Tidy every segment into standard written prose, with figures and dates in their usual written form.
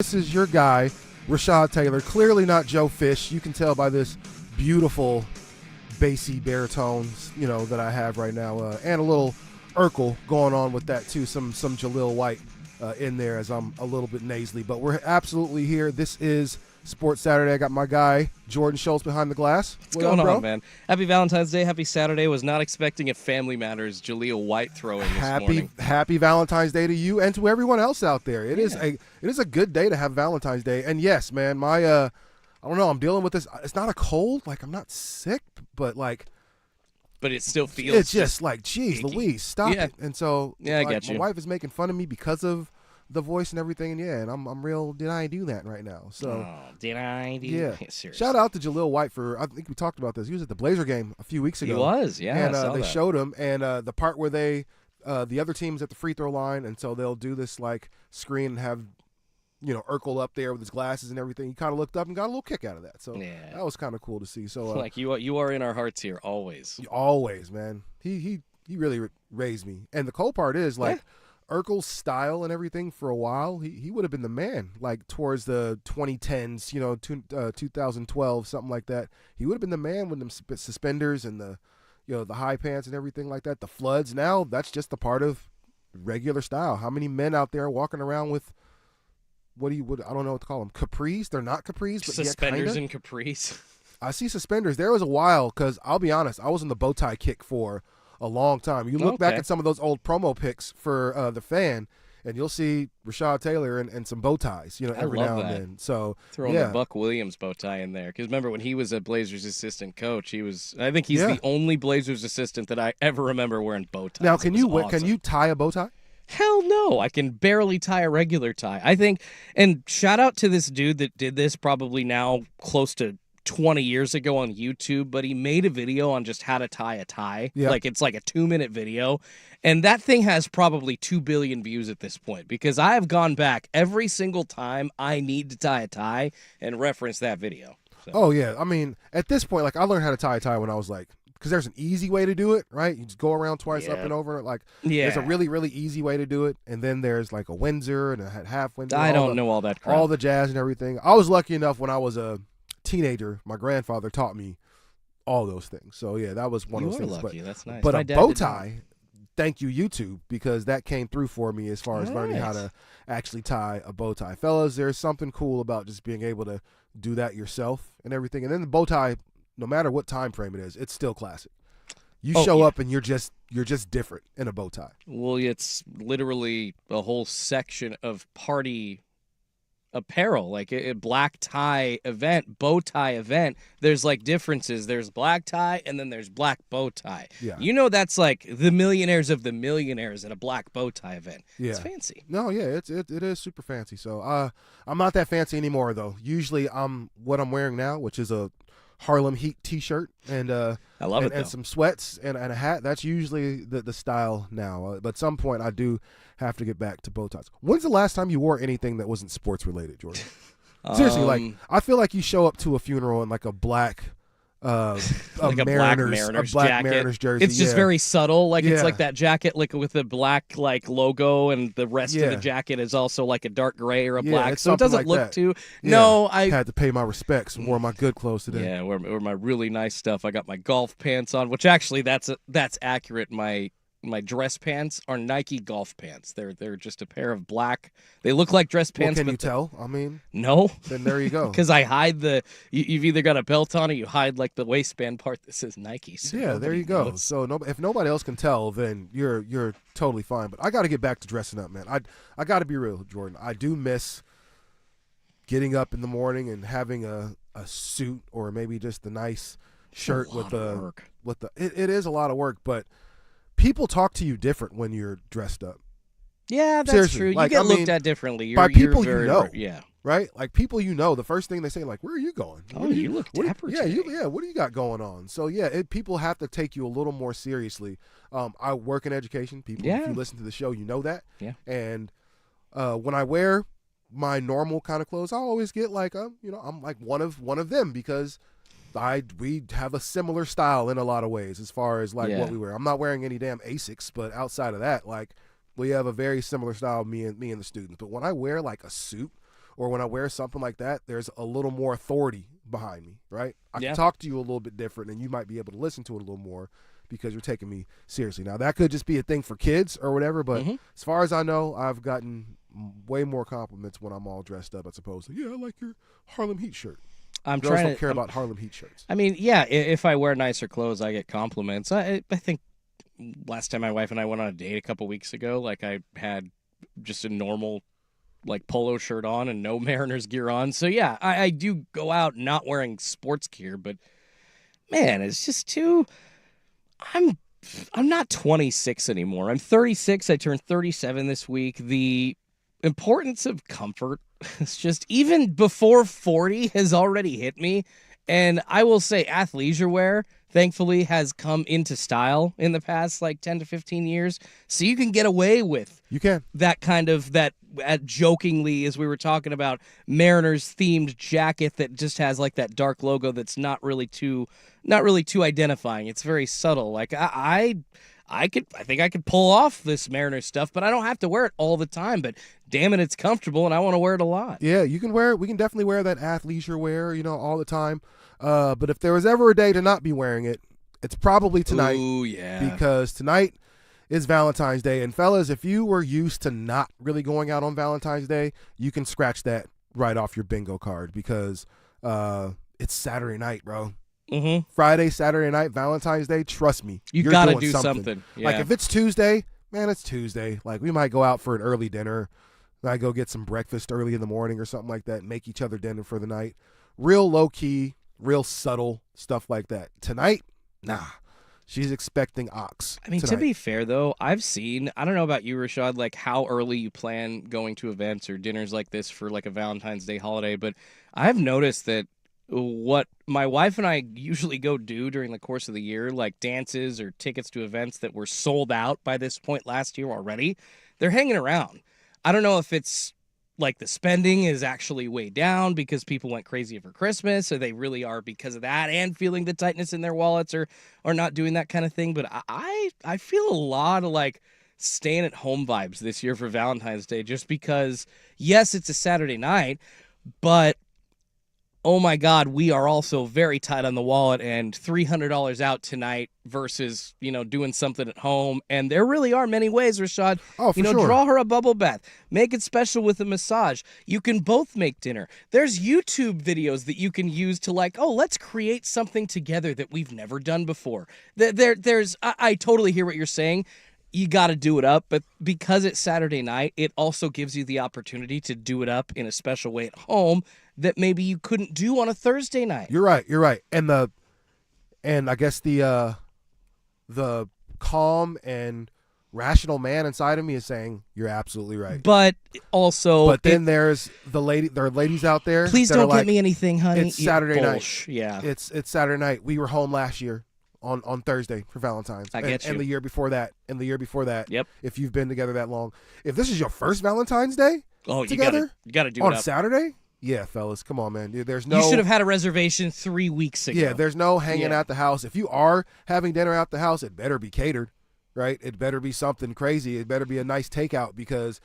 This is your guy, Rashad Taylor. Clearly not Joe Fish. You can tell by this beautiful bassy baritones, that I have right now, and a little Urkel going on with that too. Some Jaleel White in there as I'm a little bit nasally, but we're absolutely here. This is Sports Saturday. I got my guy Jordan Schultz behind the glass. What's going on, man? Happy Valentine's Day. Happy Saturday. Was not expecting a Family Matters Jaleel White throw in this morning. Happy Valentine's Day to you and to everyone else out there. It is a good day to have Valentine's Day. And yes, man, my I don't know, I'm dealing with this. It's not a cold, like I'm not sick, but it still feels. It's just like, geez, Louise, stop it. And so, I get you. My wife is making fun of me because of the voice and everything, and I'm real. Did I do that right now? So, did I do? Yeah. Seriously. Shout out to Jaleel White for. I think we talked about this. He was at the Blazer game a few weeks ago. He was, yeah. And I saw they that. showed him, and the part where the other team's at the free throw line, and so they'll do this like screen and have, Urkel up there with his glasses and everything. He kind of looked up and got a little kick out of that. So that was kind of cool to see. So like you are in our hearts here always. Always, man. He really raised me. And the cool part is Urkel's style and everything for a while, he would have been the man, like towards the 2010s, 2012, something like that. He would have been the man with them suspenders and the high pants and everything like that. The floods, now that's just a part of regular style. How many men out there walking around with, I don't know what to call them, capris? They're not capris, but suspenders and capris. I see suspenders. There was a while, because I'll be honest, I was in the bow tie kick for a long time. You look back at some of those old promo pics for the Fan, and you'll see Rashad Taylor and some bow ties, every now and then. So throwing the Buck Williams bow tie in there, because remember when he was a Blazers assistant coach, I think he's the only Blazers assistant that I ever remember wearing bow ties. Now, can you tie a bow tie? Hell no, I can barely tie a regular tie. I think, and shout out to this dude that did this probably now close to 20 years ago on YouTube, but he made a video on just how to tie a tie. Yep. Like it's like a 2-minute video. And that thing has probably 2 billion views at this point, because I have gone back every single time I need to tie a tie and reference that video. So. Oh, yeah. I mean, at this point, I learned how to tie a tie when I was because there's an easy way to do it, right? You just go around twice up and over. There's a really, really easy way to do it. And then there's a Windsor and a half Windsor. I don't know all that crap. All the jazz and everything. I was lucky enough when I was a teenager, my grandfather taught me all those things. So yeah, that was one of those things. Lucky. That's nice. But a bow tie, thank you YouTube, because that came through for me as far as learning how to actually tie a bow tie. Fellas, there's something cool about just being able to do that yourself and everything. And then the bow tie, no matter what time frame it is, it's still classic. You show up and you're just different in a bow tie. Well, it's literally a whole section of party apparel, like a black tie event, bow tie event. There's differences. There's black tie and then there's black bow tie. Yeah. That's the millionaires of the millionaires at a black bow tie event. Yeah. It's fancy. No, yeah, it is super fancy. So I'm not that fancy anymore though. Usually what I'm wearing now, which is a Harlem Heat t-shirt and I love it, and some sweats and a hat. That's usually the style now. But at some point I do have to get back to bow ties. When's the last time you wore anything that wasn't sports related, Jordan? Seriously, I feel like you show up to a funeral in a black a black Mariners jacket. Mariners jersey. It's just very subtle. It's like that jacket with the black logo, and the rest of the jacket is also a dark gray or a black. So it doesn't look too. Yeah. No, I had to pay my respects and wore my good clothes today. Yeah, wore my really nice stuff. I got my golf pants on, which actually that's accurate. My dress pants are Nike golf pants. They're just a pair of black. They look like dress pants. Can you tell? I mean, no. Then there you go. Because I hide you've either got a belt on or you hide the waistband part that says Nike. So yeah, there you go. So if nobody else can tell, then you're totally fine. But I got to get back to dressing up, man. I got to be real, Jordan. I do miss getting up in the morning and having a suit or maybe just a nice shirt with the. It is a lot of work, but people talk to you different when you're dressed up. Yeah, that's Seriously, true. You get looked at differently. By people you know. Yeah. Right? People the first thing they say, where are you going? Oh, you look dapper today. What do you got going on? So, people have to take you a little more seriously. I work in education. People, if you listen to the show, you know that. Yeah. And when I wear my normal kind of clothes, I always get I'm one of them because we have a similar style in a lot of ways as far as what we wear. I'm not wearing any damn Asics, but outside of that, we have a very similar style, me and the students. But when I wear a suit or when I wear something like that, there's a little more authority behind me, right? I Yeah. can talk to you a little bit different, and you might be able to listen to it a little more because you're taking me seriously. Now, that could just be a thing for kids or whatever, but as far as I know, I've gotten way more compliments when I'm all dressed up as opposed to, yeah, I like your Harlem Heat shirt. I'm Girls trying don't to care about Harlem Heat shirts. I mean, yeah, if I wear nicer clothes, I get compliments. I think last time my wife and I went on a date a couple weeks ago, like I had just a normal like polo shirt on and no Mariners gear on. So yeah, I do go out not wearing sports gear, but man, it's just too. I'm I'm not 26 anymore. I'm 36. I turned 37 this week. The importance of comfort, it's just even before 40 has already hit me. And I will say athleisure wear, thankfully, has come into style in the past like 10 to 15 years. So you can get away with You can. that kind of jokingly, as we were talking about, Mariners themed jacket that just has like that dark logo that's not really too identifying. It's very subtle. Like I think I could pull off this Mariners stuff, but I don't have to wear it all the time. But damn it, it's comfortable and I want to wear it a lot. Yeah, you can wear it. We can definitely wear that athleisure wear, all the time. But if there was ever a day to not be wearing it, it's probably tonight. Ooh, yeah. Because tonight is Valentine's Day. And fellas, if you were used to not really going out on Valentine's Day, you can scratch that right off your bingo card because it's Saturday night, bro. Mm-hmm. Friday, Saturday night, Valentine's Day, trust me. You you're got to doing do something. Yeah. Like if it's Tuesday, man, it's Tuesday. Like we might go out for an early dinner. I go get some breakfast early in the morning or something like that, make each other dinner for the night. Real low key, real subtle stuff like that. Tonight, nah. She's expecting ox. I mean, tonight. to be fair, though, I've seen, I don't know about you, Rashad, like how early you plan going to events or dinners like this for like a Valentine's Day holiday, but I've noticed that what my wife and I usually go do during the course of the year, like dances or tickets to events that were sold out by this point last year already, they're hanging around. I don't know if it's like the spending is actually way down because people went crazy for Christmas, or they really are because of that and feeling the tightness in their wallets or not doing that kind of thing. But I feel a lot of like staying at home vibes this year for Valentine's Day, just because, yes, it's a Saturday night, but oh my God, we are also very tight on the wallet and $300 out tonight versus, doing something at home. And there really are many ways, Rashad. Oh, for sure. Draw her a bubble bath. Make it special with a massage. You can both make dinner. There's YouTube videos that you can use to like, oh, let's create something together that we've never done before. I totally hear what you're saying. You got to do it up, but because it's Saturday night, it also gives you the opportunity to do it up in a special way at home that maybe you couldn't do on a Thursday night. You're right. And I guess the calm and rational man inside of me is saying you're absolutely right. But also, then there's there are ladies out there. Please that don't are like, get me anything, honey. It's Saturday night. Yeah, it's Saturday night. We were home last year on Thursday for Valentine's. I get you. And the year before that. Yep. If you've been together that long, if this is your first Valentine's Day, together, you gotta do on it up. Saturday. Yeah, fellas, come on, man. There's no. You should have had a reservation 3 weeks ago. Yeah, there's no hanging out the house. If you are having dinner at the house, it better be catered, right? It better be something crazy. It better be a nice takeout because,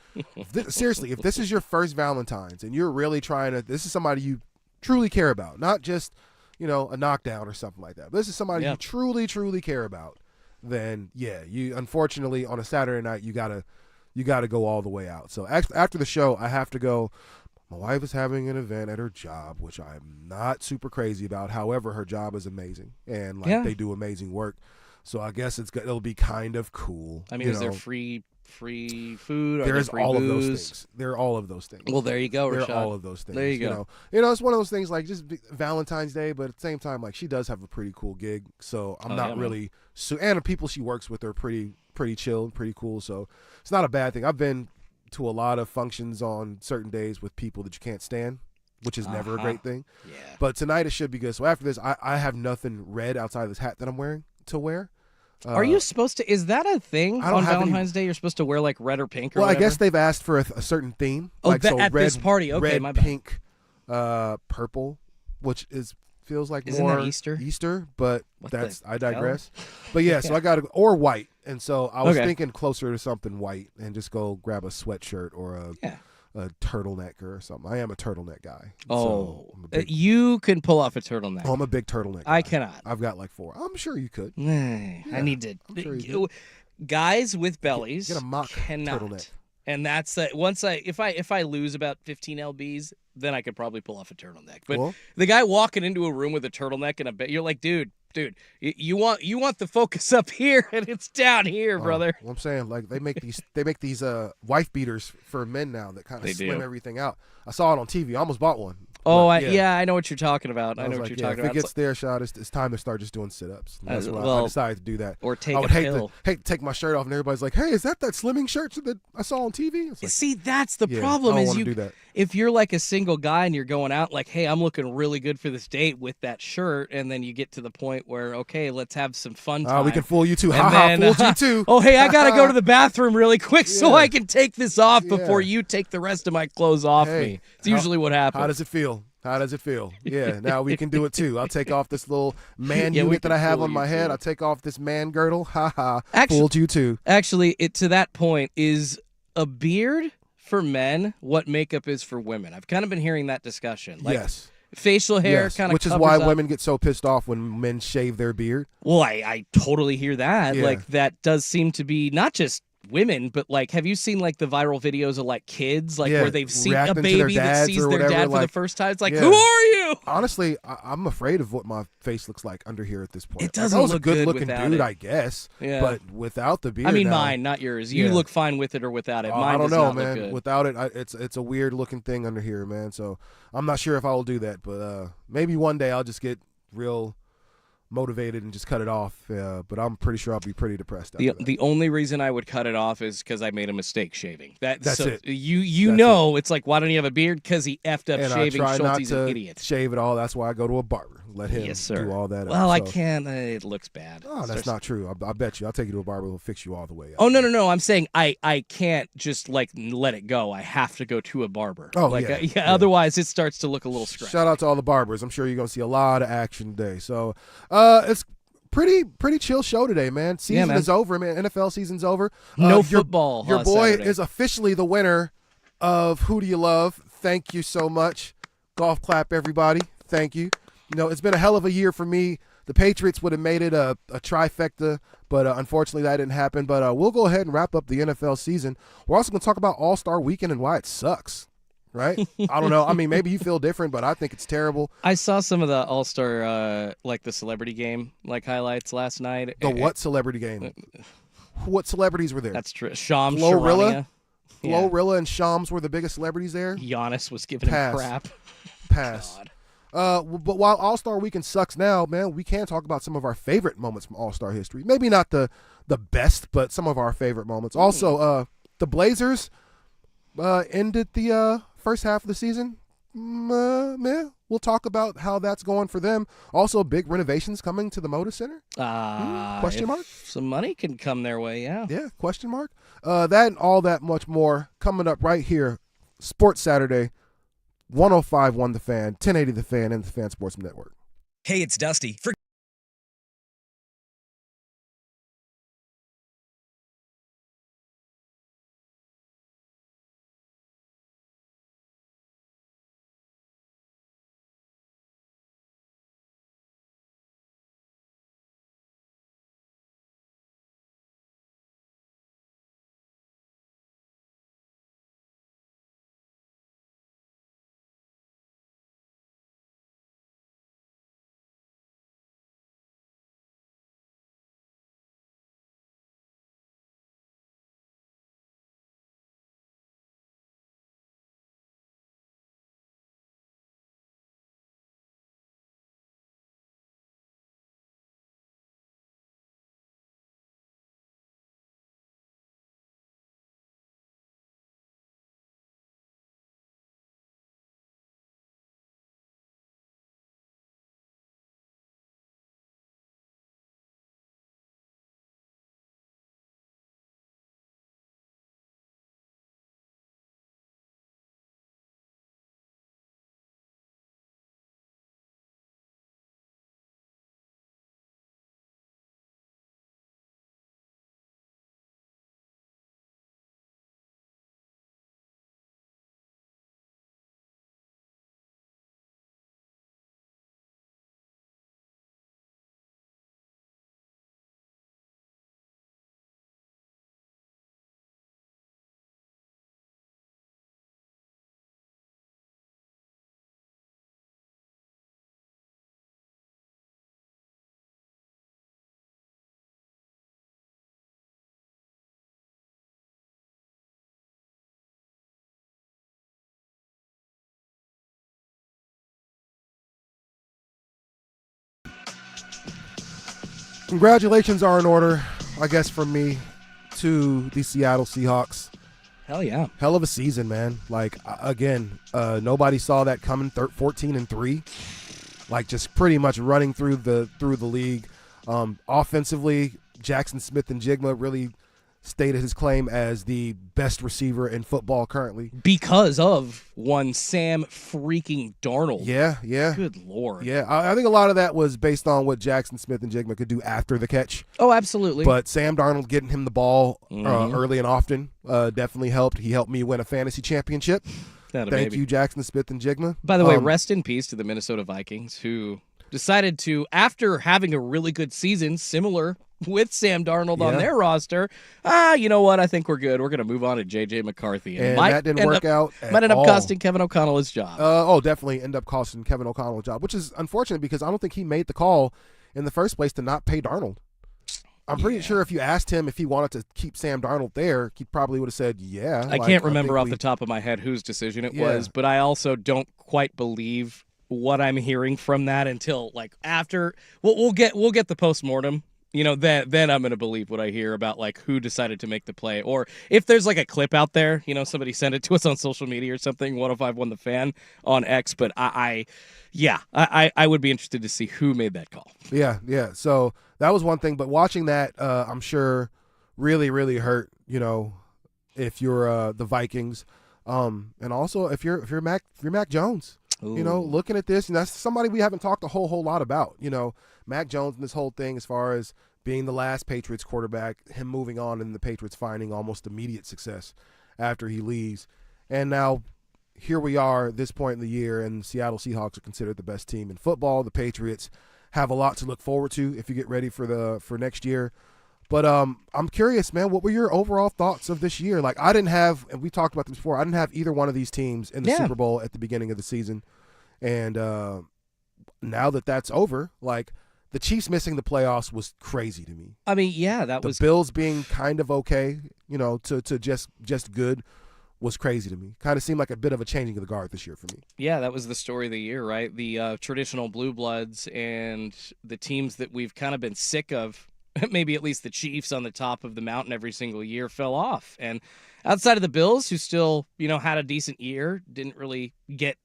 seriously, if this is your first Valentine's and you're really trying to, this is somebody you truly care about, not just, a knockdown or something like that. But this is somebody you truly, truly care about. Then, yeah, you unfortunately on a Saturday night you gotta go all the way out. So after the show, I have to go. My wife is having an event at her job, which I'm not super crazy about. However, her job is amazing, and they do amazing work. So I guess it'll be kind of cool. I mean, is there free food? There's all booze? of those things. There are all of those things. Well, there you go, Rashad. There are all of those things. There you go. It's one of those things like just Valentine's Day, but at the same time, like she does have a pretty cool gig. So I'm not really. And the people she works with are pretty chill and pretty cool. So it's not a bad thing. I've been to a lot of functions on certain days with people that you can't stand, which is never a great thing. Yeah. But tonight it should be good. So after this, I have nothing red outside of this hat that I'm wearing to wear. Are you supposed to? Is that a thing on Valentine's Day? You're supposed to wear like red or pink or whatever? I guess they've asked for a certain theme. At red, this party. Okay, red, my bad. Pink, purple, which feels like Isn't more that Easter? Easter, but I digress. Hell? But yeah, so I got to or white, and so I was thinking closer to something white, and just go grab a sweatshirt or a turtleneck or something. I am a turtleneck guy. Oh, So I'm a big, you can pull off a turtleneck. I'm a big turtleneck guy. I cannot. I've got like 4. I'm sure you could. I need to. I'm sure you could. Guys with bellies Get a mock cannot. turtleneck. And that's once if I lose about 15 lbs, then I could probably pull off a turtleneck. But Well, the guy walking into a room with a turtleneck and a bit, you're like, dude, you want the focus up here and it's down here, brother. Well, I'm saying like they make these wife beaters for men now that kind They of slim do. everything out. I saw it on TV. I almost bought one. Oh, But, I know what you're talking about. I know was what like, you're yeah, talking if about. it gets their shot, it's time to start just doing sit-ups. And that's why I well, decided to do that. Or take I a would hate pill. to take my shirt off, and everybody's like, "Hey, is that slimming shirt that I saw on TV?" It's like, See, that's the yeah, problem. I don't Is want you to do that. if you're like a single guy and you're going out like, hey, I'm looking really good for this date with that shirt, and then you get to the point where, okay, let's have some fun time. We can fool you too. And Ha ha, then, fooled you too. Oh, hey, I gotta go to the bathroom really quick so Yeah. I can take this off before Yeah. you take the rest of my clothes off Hey, me. It's usually what happens. How does it feel? How does it feel? Yeah, now we can do it too. I'll take off this little man Yeah, we unit that can I have fool on my you head. too. I'll take off this man girdle. Ha ha. Actually- Fooled you too. Actually, to that point, is a beard for men what makeup is for women? I've kind of been hearing that discussion. Like, Yes. facial hair Yes. kind of Which is why women get so pissed off when men shave their beard. Well, I totally hear that. Yeah. Like, that does seem to be not just women, but like, have you seen like the viral videos of like kids, like Yeah, where they've seen a reacting to their baby that dads sees or their whatever, dad for the like, first time? It's like, yeah. who are you? Honestly, I'm afraid of what my face looks like under here at this point. It doesn't I was look a good looking without dude, it. I guess. Yeah. But without the beard, I mean, now, mine, not yours. You Yeah. look fine with it or without it. Mine I don't does know, not man. look good. Without it, it's a weird looking thing under here, man. So I'm not sure if I will do that, but maybe one day I'll just get real motivated and just cut it off. But I'm pretty sure I'll be pretty depressed after that. The only reason I would cut it off is because I made a mistake shaving. That's it. You That's know, it's like, why don't you have a beard? Because he effed up And shaving. I try Schultz, not he's to an idiot. shave it all. That's why I go to a barber. Let him Yes, sir. do all that. Well, I So- can't. It looks bad. Oh, that's not true. I bet you. I'll take you to a barber who'll fix you all the way up. Oh, no. I'm saying I can't just like let it go. I have to go to a barber. Oh, like, yeah. Otherwise, it starts to look a little scratchy. Shout out to all the barbers. I'm sure you're gonna see a lot of action today. So, it's pretty chill show today, man. Season man. is over, man. NFL season's over. No Your- football. Your boy Saturday. is officially the winner of Who Do You Love? Thank you so much. Golf clap, everybody. Thank you. You know, it's been a hell of a year for me. The Patriots would have made it a trifecta, but unfortunately that didn't happen. But we'll go ahead and wrap up the NFL season. We're also going to talk about All-Star Weekend and why it sucks, right? I don't know. I mean, maybe you feel different, but I think it's terrible. I saw some of the All-Star, like the celebrity game, like highlights last night. The what celebrity game? What celebrities were there? That's true. Shams Glorilla? Charania. Yeah. Glorilla and Shams were the biggest celebrities there. Giannis was giving him Pass. crap. Pass. God. But while All-Star Weekend sucks now, man, we can talk about some of our favorite moments from All-Star history. Maybe not the best, but some of our favorite moments. Also, the Blazers ended the first half of the season. Man, we'll talk about how that's going for them. Also, big renovations coming to the Moda Center. Question If mark? Some money can come their way, yeah. Yeah, question mark. That and all that much more coming up right here. Sports Saturday, 105.1 The Fan, 1080 The Fan, and the Fan Sports Network. Hey, it's Dusty. Congratulations are in order, I guess, from me to the Seattle Seahawks. Hell yeah. Hell of a season, man. Like, again, nobody saw that coming. 14-3, like just pretty much running through the league. Offensively, Jackson Smith-Njigba really stated his claim as the best receiver in football currently. Because of one Sam freaking Darnold. Yeah. Good Lord. Yeah, I think a lot of that was based on what Jackson Smith-Njigba could do after the catch. Oh, absolutely. But Sam Darnold getting him the ball early and often definitely helped. He helped me win a fantasy championship. Thank you, Jackson Smith-Njigba. By the way, rest in peace to the Minnesota Vikings, who decided to, after having a really good season, similar with Sam Darnold on their roster, you know what? I think we're good. We're going to move on to J.J. McCarthy. And that didn't work out at might end up all. costing Kevin O'Connell his job. Definitely end up costing Kevin O'Connell a job, which is unfortunate because I don't think he made the call in the first place to not pay Darnold. I'm pretty sure if you asked him if he wanted to keep Sam Darnold there, he probably would have said, yeah. I can't remember off the top of my head whose decision it was, but I also don't quite believe what I'm hearing from that until like after we'll get the postmortem. You know, then I'm going to believe what I hear about like who decided to make the play, or if there's like a clip out there, you know, somebody send it to us on social media or something. 105.1 The Fan on X, but I would be interested to see who made that call. Yeah. So that was one thing, but watching that, I'm sure really, really hurt. You know, if you're the Vikings, and also if you're Mac Jones. Ooh. You know, looking at this, and that's somebody we haven't talked a whole lot about. You know, Mac Jones and this whole thing as far as being the last Patriots quarterback, him moving on and the Patriots finding almost immediate success after he leaves. And now here we are at this point in the year, and the Seattle Seahawks are considered the best team in football. The Patriots have a lot to look forward to if you get ready for next year. But I'm curious, man, what were your overall thoughts of this year? Like, I didn't have, and we talked about this before, I didn't have either one of these teams in the Super Bowl at the beginning of the season. And now that that's over, like, the Chiefs missing the playoffs was crazy to me. I mean, yeah, the Bills being kind of okay, you know, to just good was crazy to me. Kind of seemed like a bit of a changing of the guard this year for me. Yeah, that was the story of the year, right? The traditional blue bloods and the teams that we've kind of been sick of, maybe at least the Chiefs on the top of the mountain every single year, fell off. And outside of the Bills, who still, you know, had a decent year, didn't really get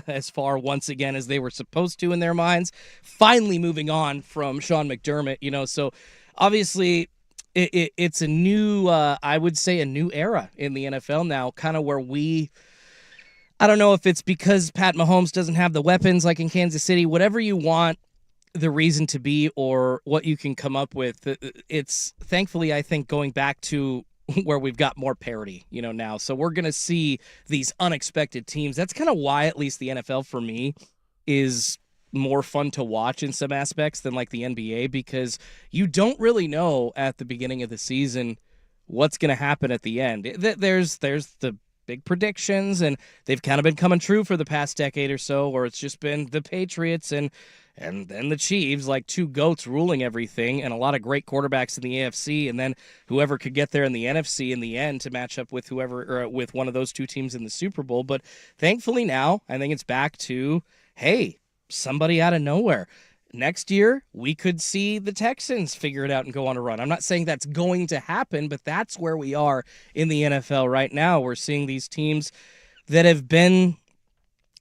as far once again as they were supposed to in their minds, finally moving on from Sean McDermott, you know. So obviously it's a new, I would say a new era in the NFL now, kind of where I don't know if it's because Pat Mahomes doesn't have the weapons like in Kansas City, whatever you want the reason to be or what you can come up with. It's thankfully, I think, going back to where we've got more parity, you know, now. So we're going to see these unexpected teams. That's kind of why, at least the NFL for me, is more fun to watch in some aspects than like the NBA, because you don't really know at the beginning of the season what's going to happen at the end. There's the big predictions, and they've kind of been coming true for the past decade or so, or it's just been the Patriots and then the Chiefs, like two goats ruling everything, and a lot of great quarterbacks in the AFC, and then whoever could get there in the NFC in the end to match up with whoever, or with one of those two teams in the Super Bowl. But thankfully now, I think it's back to, hey, somebody out of nowhere. Next year, we could see the Texans figure it out and go on a run. I'm not saying that's going to happen, but that's where we are in the NFL right now. We're seeing these teams that have been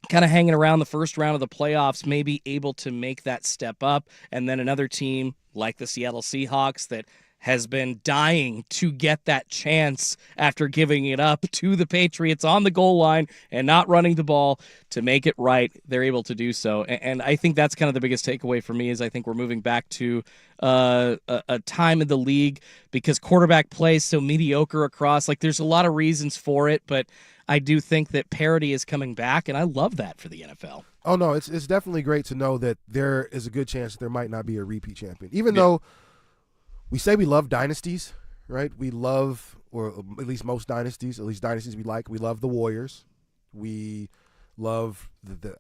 kind of hanging around the first round of the playoffs, maybe able to make that step up, and then another team like the Seattle Seahawks that has been dying to get that chance after giving it up to the Patriots on the goal line and not running the ball to make it right. They're able to do so. And I think that's kind of the biggest takeaway for me, is I think we're moving back to a time in the league because quarterback play is so mediocre across. Like, there's a lot of reasons for it, but I do think that parity is coming back, and I love that for the NFL. Oh, no, it's definitely great to know that there is a good chance that there might not be a repeat champion. Even though we say we love dynasties, right? We love, or at least most dynasties, at least dynasties we like. We love the Warriors. We love,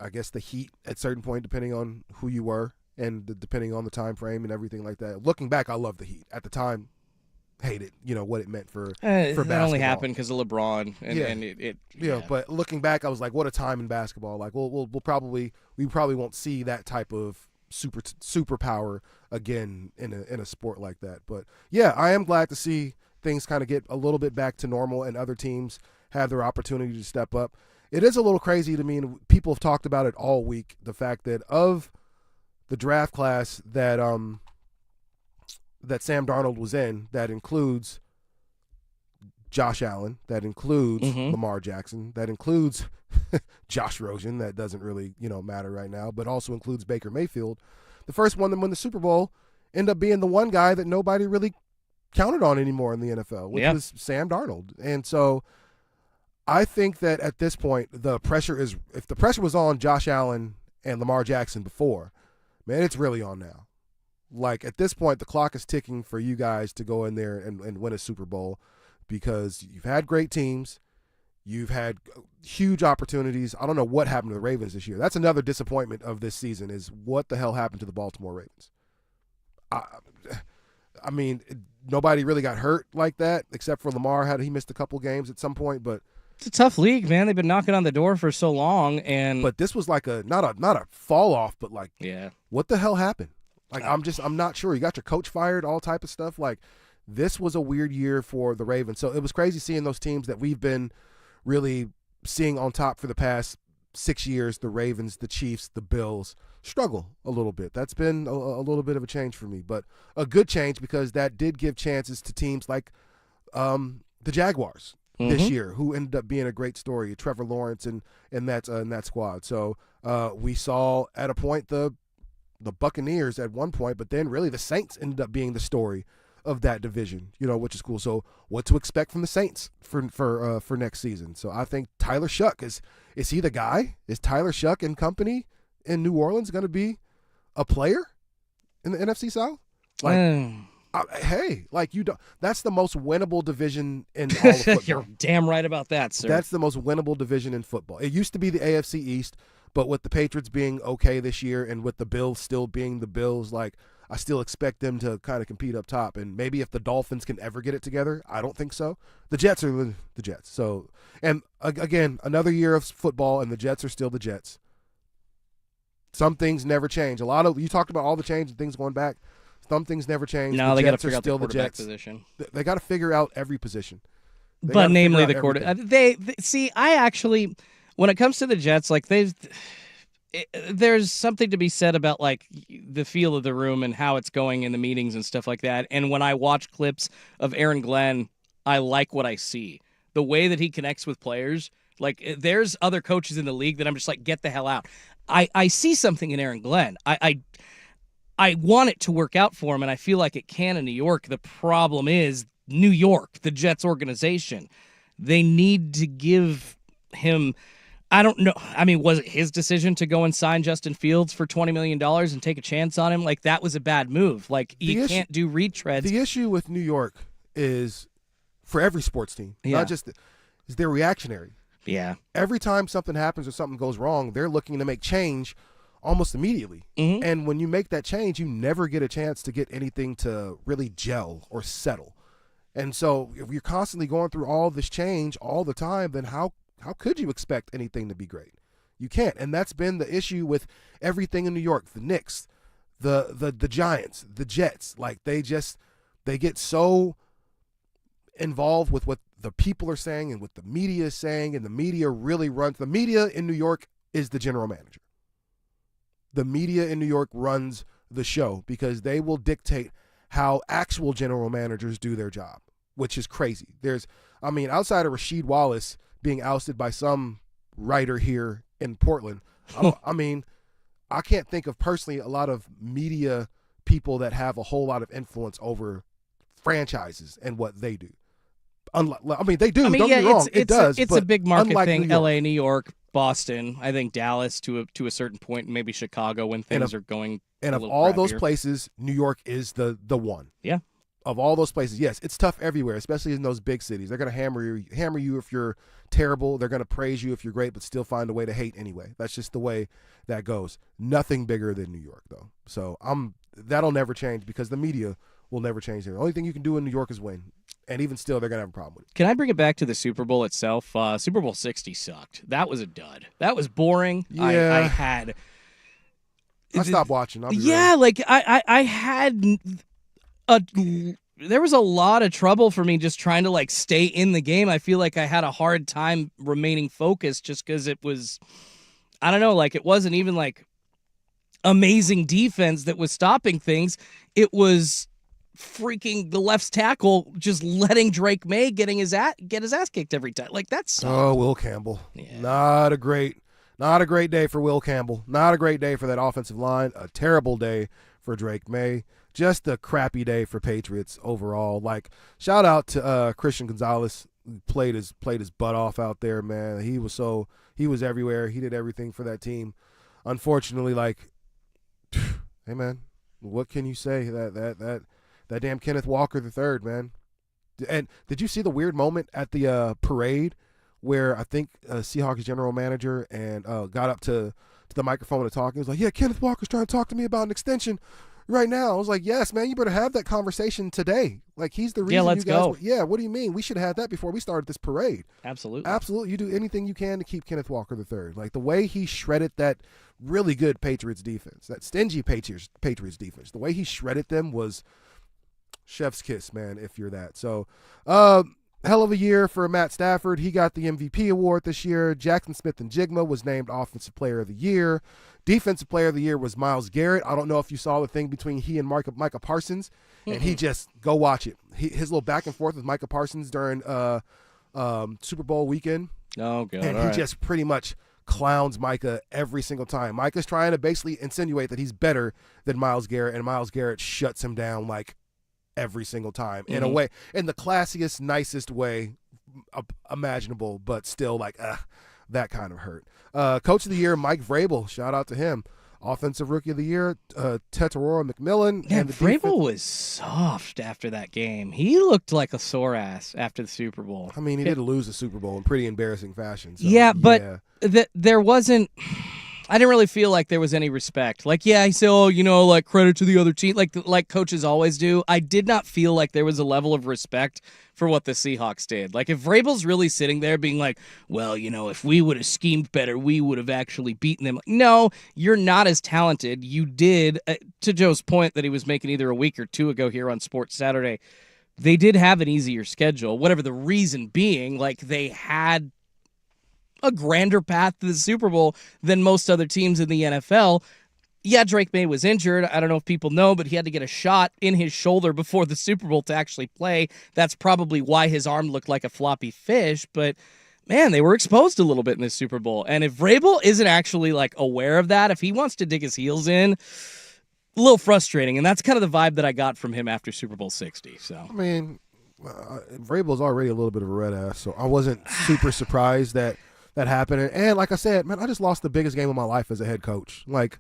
I guess, the Heat at a certain point, depending on who you were and depending on the time frame and everything like that. Looking back, I love the Heat. At the time, hated, you know, what it meant for basketball. That only happened because of LeBron, and but looking back, I was like, what a time in basketball. Like, we probably won't see that type of superpower again in a sport like that. But yeah, I am glad to see things kind of get a little bit back to normal and other teams have their opportunity to step up. It is a little crazy to me, and people have talked about it all week, the fact that of the draft class that Sam Darnold was in, that includes Josh Allen, that includes Lamar Jackson, that includes Josh Rosen, that doesn't really, matter right now, but also includes Baker Mayfield. The first one to win the Super Bowl ended up being the one guy that nobody really counted on anymore in the NFL, which was Sam Darnold. And so I think that at this point, if the pressure was on Josh Allen and Lamar Jackson before, man, it's really on now. Like, at this point, the clock is ticking for you guys to go in there and win a Super Bowl, because you've had great teams. You've had huge opportunities. I don't know what happened to the Ravens this year. That's another disappointment of this season, is what the hell happened to the Baltimore Ravens. I mean, nobody really got hurt like that except for Lamar. He missed a couple games at some point, but it's a tough league, man. They've been knocking on the door for so long, but this was like not a fall off, but like, what the hell happened? Like, I'm not sure. You got your coach fired, all type of stuff. Like, this was a weird year for the Ravens. So it was crazy seeing those teams that we've been really seeing on top for the past 6 years, the Ravens, the Chiefs, the Bills, struggle a little bit. That's been a little bit of a change for me, but a good change, because that did give chances to teams like the Jaguars this year, who ended up being a great story, Trevor Lawrence and that squad. So we saw at a point the Buccaneers at one point, but then really the Saints ended up being the story of that division, which is cool. So what to expect from the Saints for next season? So I think Tyler Shuck is he the guy? Is Tyler Shuck and company in New Orleans going to be a player in the NFC South? Like, hey, like, you don't. That's the most winnable division in all of football. You're damn right about that, sir. That's the most winnable division in football. It used to be the AFC East, but with the Patriots being okay this year and with the Bills still being the Bills, like, I still expect them to kind of compete up top. And maybe if the Dolphins can ever get it together, I don't think so. The Jets are the Jets. So, and again, another year of football, and the Jets are still the Jets. Some things never change. You talked about all the change and things going back. Some things never change. No, they got to figure out the quarterback position. They got to figure out every position. But namely the quarterback. They see, I actually, when it comes to the Jets, like, there's something to be said about, like, the feel of the room and how it's going in the meetings and stuff like that. And when I watch clips of Aaron Glenn, I like what I see. The way that he connects with players. Like, there's other coaches in the league that I'm just like, get the hell out. I see something in Aaron Glenn. I want it to work out for him, and I feel like it can in New York. The problem is New York, the Jets organization. They need to give him, I don't know. I mean, was it his decision to go and sign Justin Fields for $20 million and take a chance on him? Like, that was a bad move. Like, you can't do retreads. The issue with New York is, for every sports team, not just, is they're reactionary. Yeah. Every time something happens or something goes wrong, they're looking to make change almost immediately. And when you make that change, you never get a chance to get anything to really gel or settle. And so if you're constantly going through all this change all the time, then how could you expect anything to be great? You can't. And that's been the issue with everything in New York, the Knicks, the Giants, the Jets. Like, they get so involved with what the people are saying and what the media is saying, and the media really runs. The media in New York is the general manager. The media in New York runs the show, because they will dictate how actual general managers do their job, which is crazy. Outside of Rasheed Wallace being ousted by some writer here in Portland, I can't think of personally a lot of media people that have a whole lot of influence over franchises and what they do. They do. Don't get me wrong. It's a big market thing. LA, New York, Boston. I think Dallas to a certain point, maybe Chicago when things are going. And of all those places, New York is the one. Yeah. Of all those places, yes, it's tough everywhere, especially in those big cities. They're going to hammer you if you're terrible. They're going to praise you if you're great, but still find a way to hate anyway. That's just the way that goes. Nothing bigger than New York, though. So that'll never change, because the media will never change there. The only thing you can do in New York is win. And even still, they're going to have a problem with it. Can I bring it back to the Super Bowl itself? Super Bowl 60 sucked. That was a dud. That was boring. Yeah. I stopped watching. I'll be yeah, real. like I had a there was a lot of trouble for me just trying to like stay in the game. I feel like I had a hard time remaining focused just because it was, I don't know, like it wasn't even like amazing defense that was stopping things. It was freaking the left's tackle just letting Drake May get his ass kicked every time. Like that's Will Campbell. Yeah. Not a great day for Will Campbell. Not a great day for that offensive line. A terrible day for Drake May. Just a crappy day for Patriots overall. Like, shout out to Christian Gonzalez. Played his butt off out there, man. He was everywhere. He did everything for that team. Unfortunately, like, hey man, what can you say? That damn Kenneth Walker III, man. And did you see the weird moment at the parade where I think Seahawks general manager and got up to the microphone to talk? He was like, "Yeah, Kenneth Walker's trying to talk to me about an extension right now." I was like, "Yes, man, you better have that conversation today. Like, he's the reason." Yeah, let's go. Yeah, what do you mean? We should have had that before we started this parade. Absolutely. You do anything you can to keep Kenneth Walker III. Like, the way he shredded that really good Patriots defense, that stingy Patriots defense, the way he shredded them was chef's kiss, man, if you're that. So, hell of a year for Matt Stafford. He got the MVP award this year. Jackson Smith-Njigba was named Offensive Player of the Year. Defensive Player of the Year was Myles Garrett. I don't know if you saw the thing between he and Micah Parsons, and he just, go watch it. His little back and forth with Micah Parsons during Super Bowl weekend. Oh, God. And he just pretty much clowns Micah every single time. Micah's trying to basically insinuate that he's better than Myles Garrett, and Myles Garrett shuts him down like every single time in a way, in the classiest, nicest way imaginable, but still like that kind of hurt. Coach of the Year, Mike Vrabel, shout out to him. Offensive Rookie of the Year, Tetairoa McMillan. Yeah, Vrabel was soft after that game. He looked like a sore ass after the Super Bowl. I mean, he did lose the Super Bowl in pretty embarrassing fashion. So, yeah, but there wasn't. I didn't really feel like there was any respect. Like, yeah, he said, "Oh, you know, like credit to the other team," like coaches always do. I did not feel like there was a level of respect for what the Seahawks did. Like, if Vrabel's really sitting there being like, "Well, you know, if we would have schemed better, we would have actually beaten them." Like, no, you're not as talented. You did, to Joe's point that he was making either a week or two ago here on Sports Saturday, they did have an easier schedule. Whatever the reason being, like they had a grander path to the Super Bowl than most other teams in the NFL. Yeah, Drake May was injured. I don't know if people know, but he had to get a shot in his shoulder before the Super Bowl to actually play. That's probably why his arm looked like a floppy fish. But, man, they were exposed a little bit in this Super Bowl. And if Vrabel isn't actually, like, aware of that, if he wants to dig his heels in, a little frustrating. And that's kind of the vibe that I got from him after Super Bowl 60. So, I mean, Vrabel's already a little bit of a red ass, so I wasn't super surprised that happened. And like I said, man, I just lost the biggest game of my life as a head coach. Like,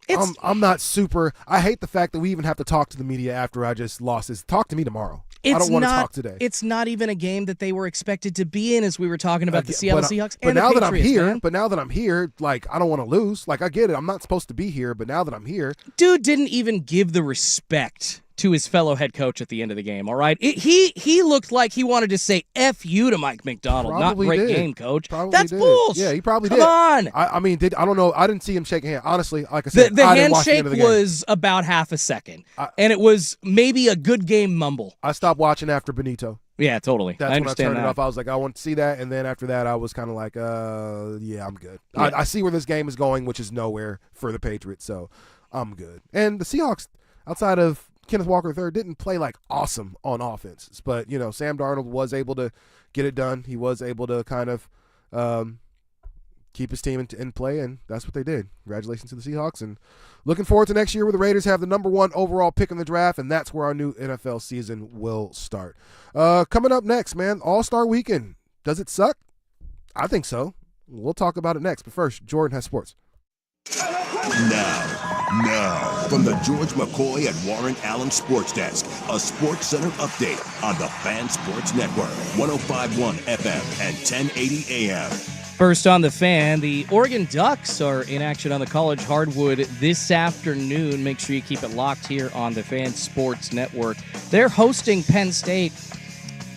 I'm not super. I hate the fact that we even have to talk to the media after I just lost this. Talk to me tomorrow. I don't want to talk today. It's not even a game that they were expected to be in, as we were talking about the Seattle Seahawks. But and now the that I'm Patriots, here, man. like I don't want to lose. Like I get it. I'm not supposed to be here, but now that I'm here, dude didn't even give the respect to his fellow head coach at the end of the game, all right? He looked like he wanted to say F you to Mike McDonald. Probably not great did. game, coach. Probably That's did. bullshit. Yeah, he probably Come did. on. I mean, I don't know. I didn't see him shaking hands. Honestly, like I said, the I didn't watch the handshake end of the game. was about half a second, and it was maybe a good game mumble. I stopped watching after Benito. Yeah, totally. That's I when I understand turned that. it off. I was like, I want to see that, and then after that, I was kind of like, yeah, I'm good. Yeah. I see where this game is going, which is nowhere for the Patriots, so I'm good. And the Seahawks, outside of Kenneth Walker III, didn't play like awesome on offense, but you know, Sam Darnold was able to get it done. He was able to kind of keep his team in play, and that's what they did. Congratulations to the Seahawks, and looking forward to next year where the Raiders have the #1 overall pick in the draft, and that's where our new NFL season will start. Coming up next, man, All-Star Weekend. Does it suck? I think so. We'll talk about it next, but first, Jordan has sports. Now, from the George McCoy and Warren Allen Sports Desk, a Sports Center update on the Fan Sports Network, 105.1 FM and 1080 AM. First on the Fan, the Oregon Ducks are in action on the college hardwood this afternoon. Make sure you keep it locked here on the Fan Sports Network. They're hosting Penn State.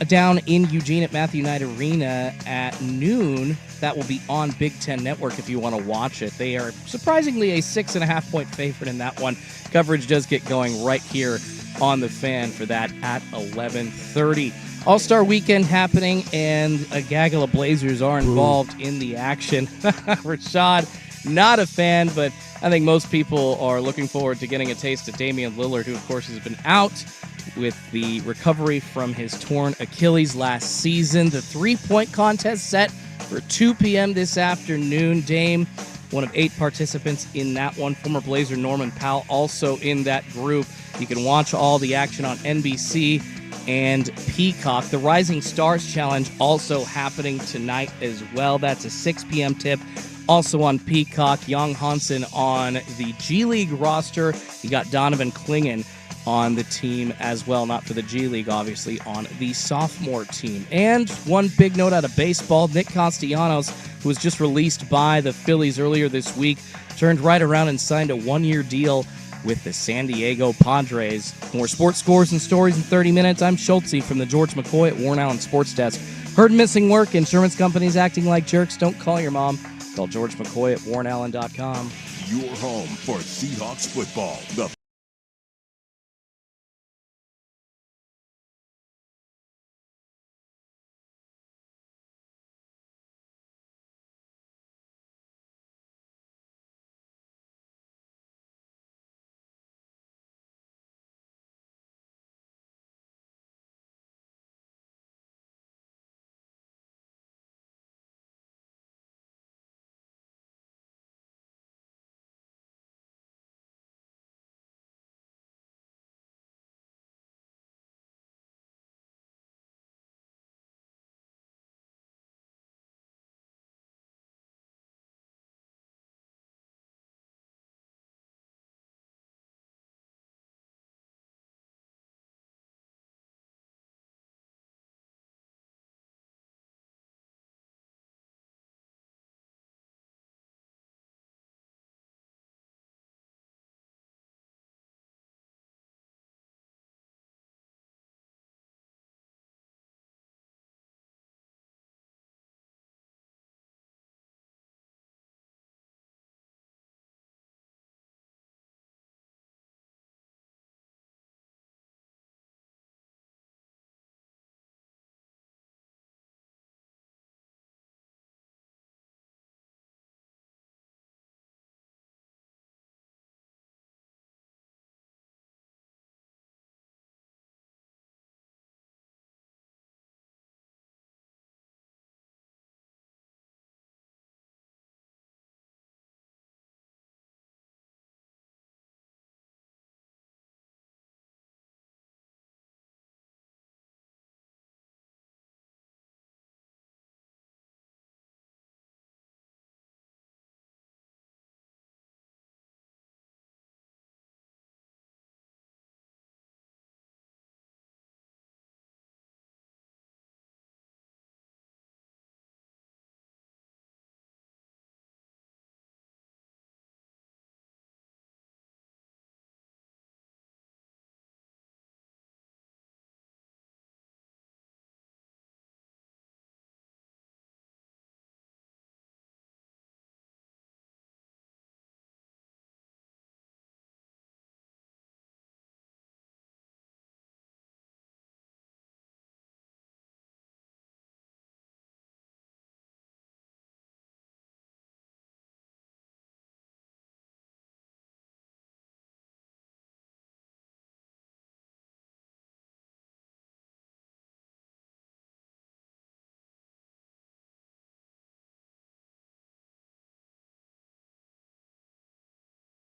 down in Eugene at Matthew Knight Arena at noon. That will be on Big Ten Network if you want to watch it. They are surprisingly a 6.5-point favorite in that one. Coverage does get going right here on the Fan for that at 11:30. All-Star Weekend happening, and a gaggle of Blazers are involved in the action. Rashad, not a fan, but I think most people are looking forward to getting a taste of Damian Lillard, who, of course, has been out with the recovery from his torn Achilles last season. The three-point contest set for 2 p.m. this afternoon. Dame, one of 8 participants in that one. Former Blazer Norman Powell also in that group. You can watch all the action on NBC and Peacock. The Rising Stars Challenge also happening tonight as well. That's a 6 p.m. tip. Also on Peacock, Young Hansen on the G League roster. You got Donovan Clingan on the team as well, not for the G League, obviously, on the sophomore team. And one big note out of baseball, Nick Castellanos, who was just released by the Phillies earlier this week, turned right around and signed a 1-year deal with the San Diego Padres. More sports scores and stories in 30 minutes. I'm Schultze from the George McCoy at Warren Allen Sports Desk. Heard missing work, insurance companies acting like jerks. Don't call your mom. Call George McCoy at warrenallen.com. Your home for Seahawks football. The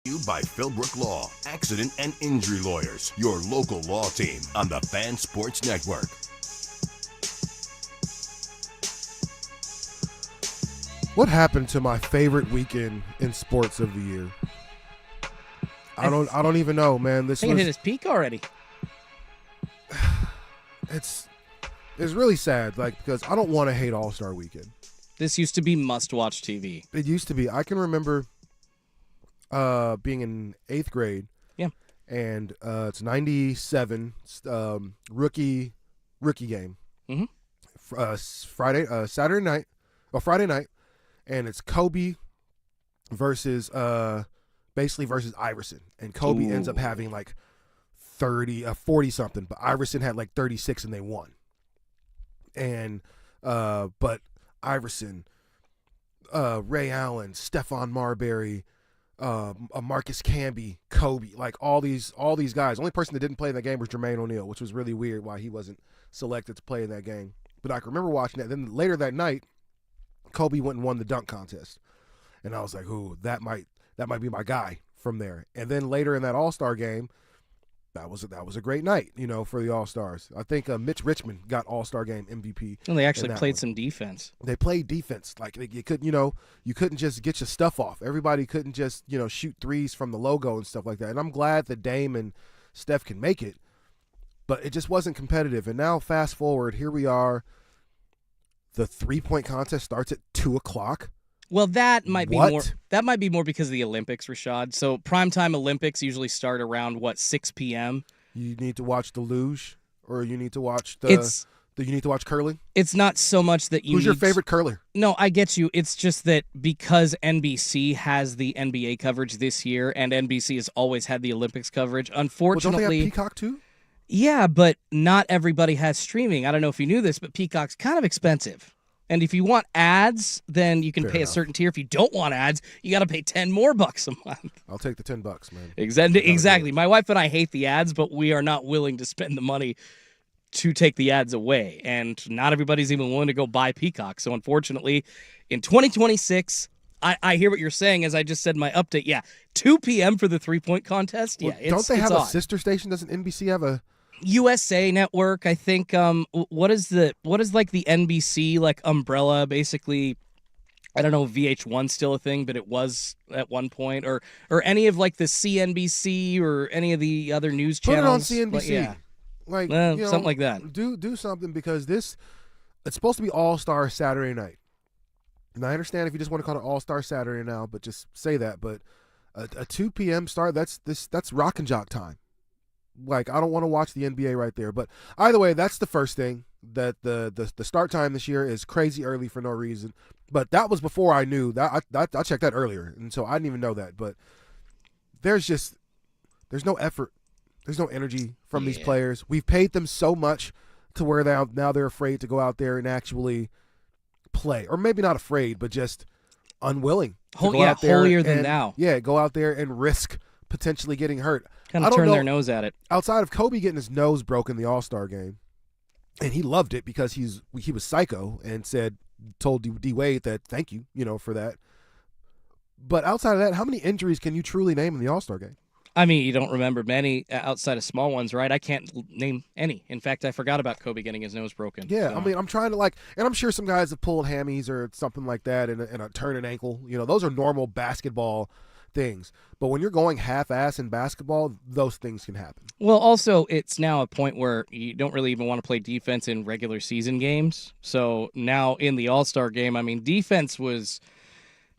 you by Philbrook Law, Accident and Injury Lawyers, your local law team on the Fan Sports Network. What happened to my favorite weekend in sports of the year? I don't even know, man. I think it hit his peak already. It's really sad, like, because I don't want to hate All-Star Weekend. This used to be must-watch TV. It used to be. I can remember being in 8th grade. Yeah. And it's 97 rookie game. Mhm. Saturday night, or Friday night, and it's Kobe versus versus Iverson, and Kobe ends up Ooh. having like 40 something, but Iverson had like 36 and they won. And but Iverson, Ray Allen, Stephon Marbury, Marcus Camby, Kobe, like all these guys. The only person that didn't play in that game was Jermaine O'Neal, which was really weird why he wasn't selected to play in that game. But I can remember watching that. Then later that night, Kobe went and won the dunk contest, and I was like, "Ooh, that might be my guy from there." And then later in that All-Star game, that was a great night, for the All-Stars. I think Mitch Richmond got All-Star game MVP. And they actually in that played one. some defense. They played defense. Like you couldn't just get your stuff off. Everybody couldn't just, shoot threes from the logo and stuff like that. And I'm glad that Dame and Steph can make it, but it just wasn't competitive. And now fast forward, here we are. The 3-point contest starts at 2:00. Well, that might be What? more. That might be more because of the Olympics, Rashad. So primetime Olympics usually start around 6 p.m. You need to watch the luge, or you need to watch you need to watch curling. It's not so much that you. Who's your need- favorite curler? No, I get you. It's just that because NBC has the NBA coverage this year, and NBC has always had the Olympics coverage. Well, don't Unfortunately, they have Peacock too? yeah, but not everybody has streaming. I don't know if you knew this, but Peacock's kind of expensive. And if you want ads, then you can Fair pay enough. a certain tier. If you don't want ads, you got to pay $10 more a month. I'll take the $10, man. Exactly. My wife and I hate the ads, but we are not willing to spend the money to take the ads away. And not everybody's even willing to go buy Peacock. So unfortunately, in 2026, I hear what you're saying. As I just said in my update, 2 p.m. for the 3-point contest. Well, Yeah, don't they have a odd. sister station? Doesn't NBC have a? USA Network, I think. What is like the NBC like umbrella? Basically, I don't know if VH1 still a thing, but it was at one point, or any of like the CNBC or any of the other news Put channels. it on CNBC. Like, yeah, Like something like that. Do something, because it's supposed to be All-Star Saturday night. And I understand if you just want to call it All-Star Saturday now, but just say that. But a 2 p.m. start, that's rock and jock time. Like, I don't want to watch the NBA right there. But either way, that's the first thing, that the start time this year is crazy early for no reason. But that was before I knew that. I checked that earlier, and so I didn't even know that. But there's no effort. There's no energy from these players. We've paid them so much to where now they're afraid to go out there and actually play. Or maybe not afraid, but just unwilling to go out there holier than and, thou. Yeah, go out there and risk potentially getting hurt. Kind I of don't turn know- their nose at it. Outside of Kobe getting his nose broken in the All-Star game, and he loved it because he was psycho and told D Wade that thank you, for that. But outside of that, how many injuries can you truly name in the All-Star game? I mean, you don't remember many outside of small ones, right? I can't name any. In fact, I forgot about Kobe getting his nose broken. Yeah, so. I mean, I'm trying to and I'm sure some guys have pulled hammies or something like that and a turn an ankle. Those are normal basketball things. But when you're going half-ass in basketball, those things can happen. Well, also, it's now a point where you don't really even want to play defense in regular season games. So now in the All-Star game, I mean, defense was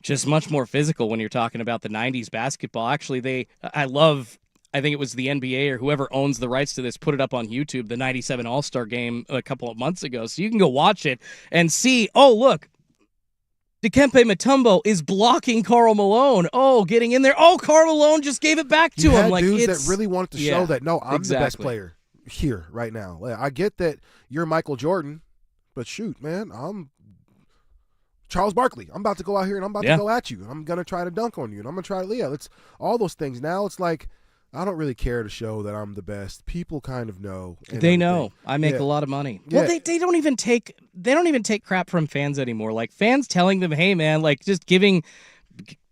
just much more physical when you're talking about the 90s basketball. Actually, I think it was the NBA or whoever owns the rights to this put it up on YouTube, the 97 All-Star game a couple of months ago. So you can go watch it and see, oh, look, Dikembe Mutombo is blocking Karl Malone. Oh, getting in there. Oh, Karl Malone just gave it back to You him. had Like, dudes it's that really wanted to show that, no, I'm the best exactly. player here right now. I get that you're Michael Jordan, but shoot, man, I'm Charles Barkley. I'm about to go out here and I'm about to go at you. I'm going to try to dunk on you, and I'm going to try to, it's all those things. Now it's like, I don't really care to show that I'm the best. People kind of know. and They everything. know I make Yeah. a lot of money. Yeah. Well, they don't even take crap from fans anymore. Like fans telling them, "Hey, man," like just giving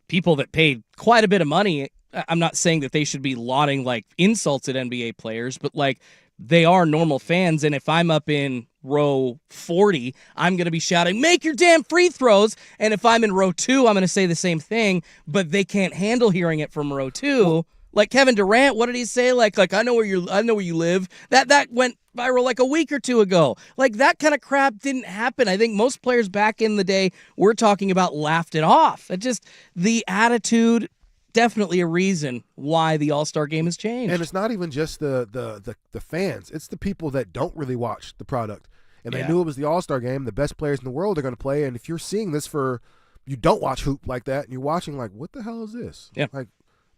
people that paid quite a bit of money. I'm not saying that they should be lauding like insults at NBA players, but like they are normal fans. And if I'm up in row 40, I'm going to be shouting, "Make your damn free throws." And if I'm in row 2, I'm going to say the same thing. But they can't handle hearing it from row 2. Like Kevin Durant, what did he say? Like I know where you live. That went viral like a week or two ago. Like that kind of crap didn't happen. I think most players back in the day we're talking about laughed it off. It just the attitude, definitely a reason why the All-Star game has changed. And it's not even just the fans. It's the people that don't really watch the product. and they Yeah. knew it was the All-Star game. The best players in the world are going to play, and if you're seeing this you don't watch hoop like that, and you're watching like, what the hell is this? Yeah. Like,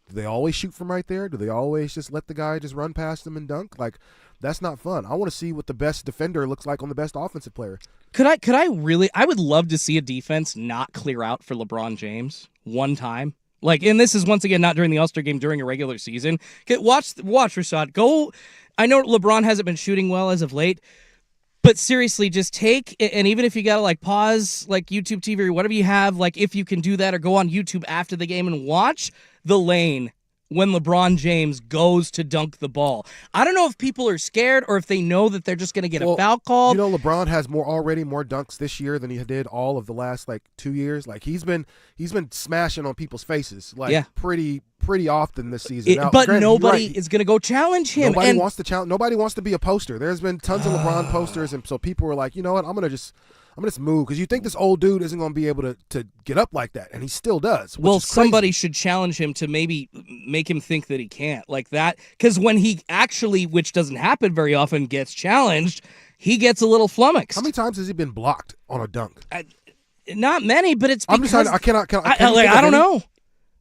do they always shoot from right there? Do they always just let the guy just run past them and dunk? Like, that's not fun. I want to see what the best defender looks like on the best offensive player. Could I really? I would love to see a defense not clear out for LeBron James one time. Like, and this is once again not during the All-Star game, during a regular season. Watch, Rashad. Go. I know LeBron hasn't been shooting well as of late. But seriously, just take, and even if you got to like pause like YouTube TV or whatever you have, like if you can do that, or go on YouTube after the game and watch the lane when LeBron James goes to dunk the ball. I don't know if people are scared or if they know that they're just going to get a foul called. You know, LeBron has already more dunks this year than he did all of the last like 2 years. Like he's been smashing on people's faces like pretty often this season. Now, but granted, nobody is going to go challenge him. Nobody wants to challenge. Nobody wants to be a poster. There's been tons of LeBron posters, and so people were like, you know what, I'm gonna just move, because you think this old dude isn't gonna be able to get up like that, and he still does. Well, is somebody crazy. should challenge him to maybe make him think that he can't, like that, because when he actually, which doesn't happen very often, gets challenged, he gets a little flummoxed. How many times has he been blocked on a dunk? Not many, but it's because I'm just trying. I cannot I don't know.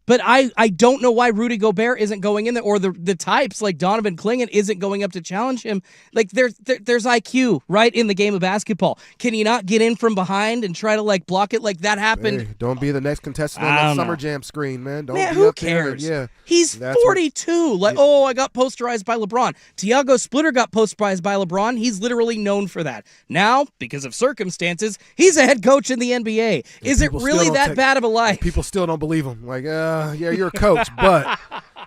But I don't know why Rudy Gobert isn't going in there, or the types like Donovan Clingan isn't going up to challenge him. Like there's IQ right in the game of basketball. Can you not get in from behind and try to like block it like that happened? Hey, don't be the next contestant on that Summer Jam screen, man. Don't be who up there. cares? Yeah, he's 42. I got posterized by LeBron. Tiago Splitter got posterized by LeBron. He's literally known for that. Now, because of circumstances, he's a head coach in the NBA. Is it really that bad of a life? People still don't believe him. Like, yeah, you're a coach, but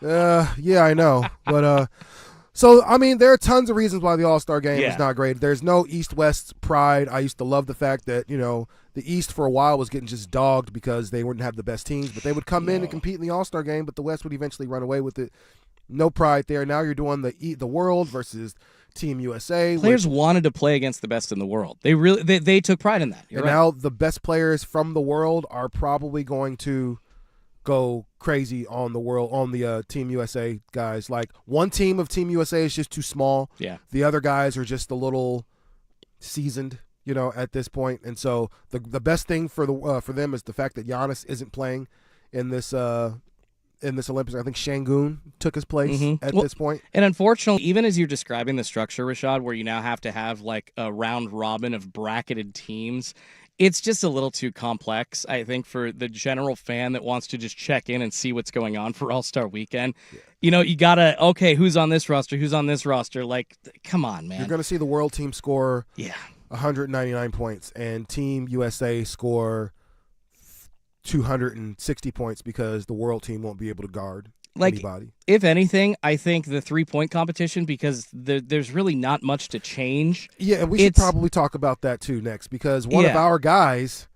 yeah, I know. But so I mean, there are tons of reasons why the All-Star game is not great. There's no East-West pride. I used to love the fact that, you know, the East for a while was getting just dogged because they wouldn't have the best teams, but they would come in and compete in the All-Star game, but the West would eventually run away with it. No pride there. Now you're doing the world versus Team USA. Players wanted to play against the best in the world. They took pride in that. You're right. Now the best players from the world are probably going to go crazy on the Team USA guys. Like, one team of Team USA is just too small. Yeah. The other guys are just a little seasoned, you know, at this point. And so the best thing for them is the fact that Giannis isn't playing in this Olympics. I think Şengün took his place at this point. And unfortunately, even as you're describing the structure, Rashad, where you now have to have like a round robin of bracketed teams, it's just a little too complex, I think, for the general fan that wants to just check in and see what's going on for All-Star Weekend. Yeah. You know, you gotta, okay, who's on this roster? Who's on this roster? Like, come on, man. You're going to see the world team score 199 points and Team USA score 260 points because the world team won't be able to guard anybody. If anything, I think the 3-point competition, because there's really not much to change. Yeah, and we should probably talk about that too next, because one of our guys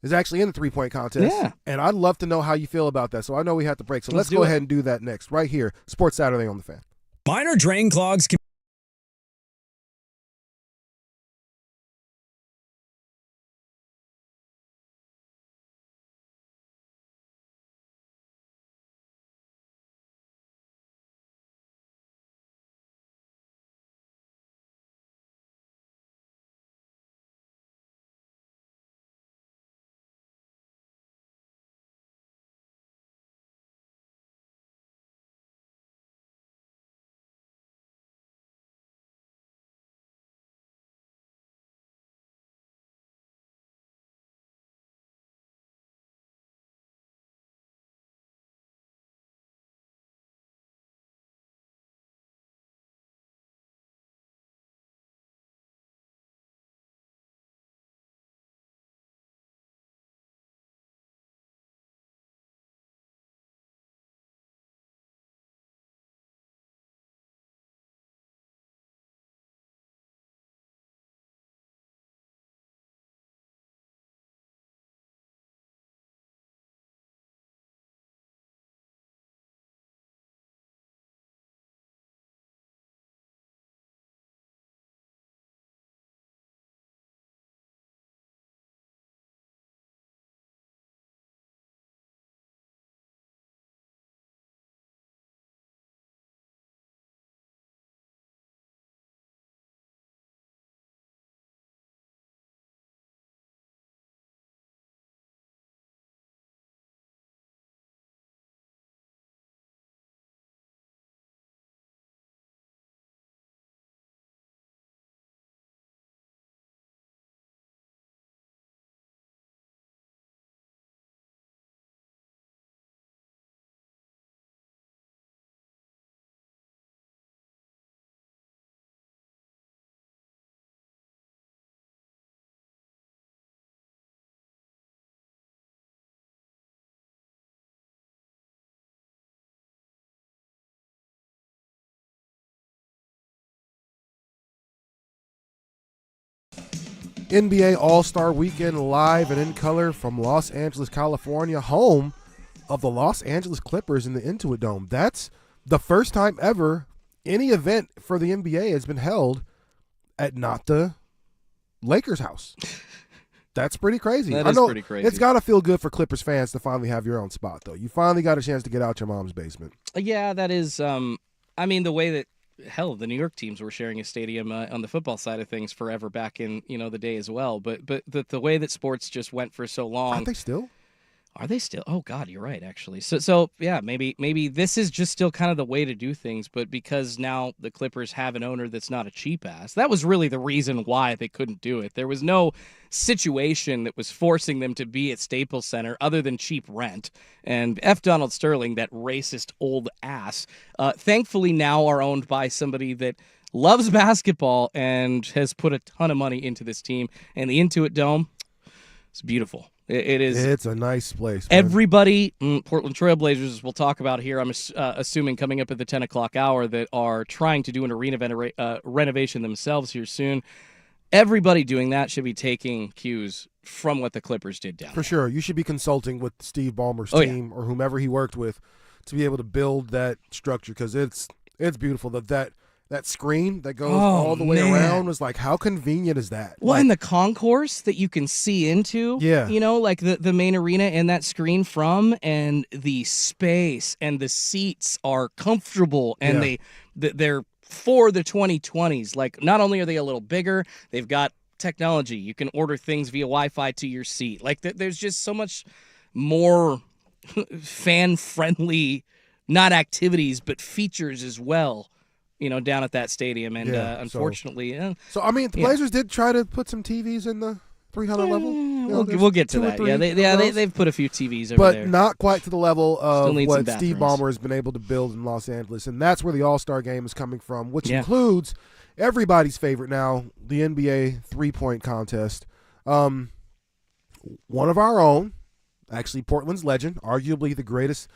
is actually in the 3-point contest. Yeah. And I'd love to know how you feel about that. So I know we have to break. So let's go ahead and do that next, right here. Sports Saturday on the Fan. Minor drain clogs can NBA All-Star Weekend live and in color from Los Angeles, California, home of the Los Angeles Clippers in the Intuit Dome. That's the first time ever any event for the NBA has been held at not the Lakers house. That's pretty crazy. That I is know pretty crazy. It's got to feel good for Clippers fans to finally have your own spot, though. You finally got a chance to get out your mom's basement. Yeah, that is. I mean, the way that the New York teams were sharing a stadium on the football side of things forever back in the day as well. But the way that sports just went for so long. Aren't they still? Are they still? Oh God, you're right. Actually, so yeah, maybe this is just still kind of the way to do things. But because now the Clippers have an owner that's not a cheap ass, that was really the reason why they couldn't do it. There was no situation that was forcing them to be at Staples Center other than cheap rent. And F. Donald Sterling, that racist old ass, thankfully now are owned by somebody that loves basketball and has put a ton of money into this team. And the Intuit Dome, it's beautiful. It is. It's a nice place, man. Everybody, Portland Trailblazers, we'll talk about here, I'm assuming coming up at the 10 o'clock hour, that are trying to do an arena renovation themselves here soon. Everybody doing that should be taking cues from what the Clippers did down For there. sure. You should be consulting with Steve Ballmer's Oh, yeah. team or whomever he worked with to be able to build that structure, because it's beautiful. That screen that goes all the way man. around was like, how convenient is that? Well, Like, and the concourse that you can see into, Yeah. like the main arena and that screen from, and the space and the seats are comfortable, and Yeah. they're for the 2020s. Like, not only are they a little bigger, they've got technology. You can order things via Wi-Fi to your seat. Like, there's just so much more fan-friendly, not activities, but features as well, down at that stadium. And Yeah, unfortunately, So, I mean, the Blazers did try to put some TVs in the 300 level. You know, there's we'll get to 2 or that. 3 Yeah, of those. they've put a few TVs over But there. not quite to the level Still of need some what Steve bathrooms. Ballmer has been able to build in Los Angeles. And that's where the All-Star game is coming from, which Yeah. includes everybody's favorite now, the NBA three-point contest. One of our own, actually Portland's legend, arguably the greatest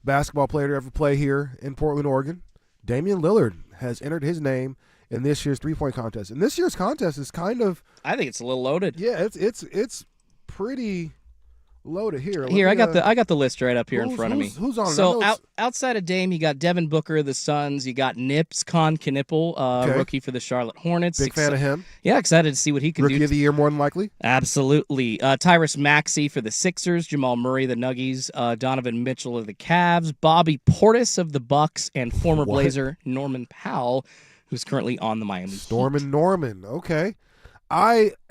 basketball player to ever play here in Portland, Oregon, Damian Lillard has entered his name in this year's three-point contest. And this year's contest is kind of, I think it's a little loaded. yeah, it's pretty loaded here. Let Here, me, I got the list right up here in front of me. Who's on it? I So know it's- outside of Dame, you got Devin Booker of the Suns. You got Nips Knippel, Okay. rookie for the Charlotte Hornets. Big fan of him. Yeah, excited to see what he can Rookie do. of the year, more than likely. Absolutely. Tyrese Maxey for the Sixers, Jamal Murray of the Nuggies, Donovan Mitchell of the Cavs, Bobby Portis of the Bucks, and former What? Blazer Norman Powell, who's currently on the Miami Heat. Norman. Okay.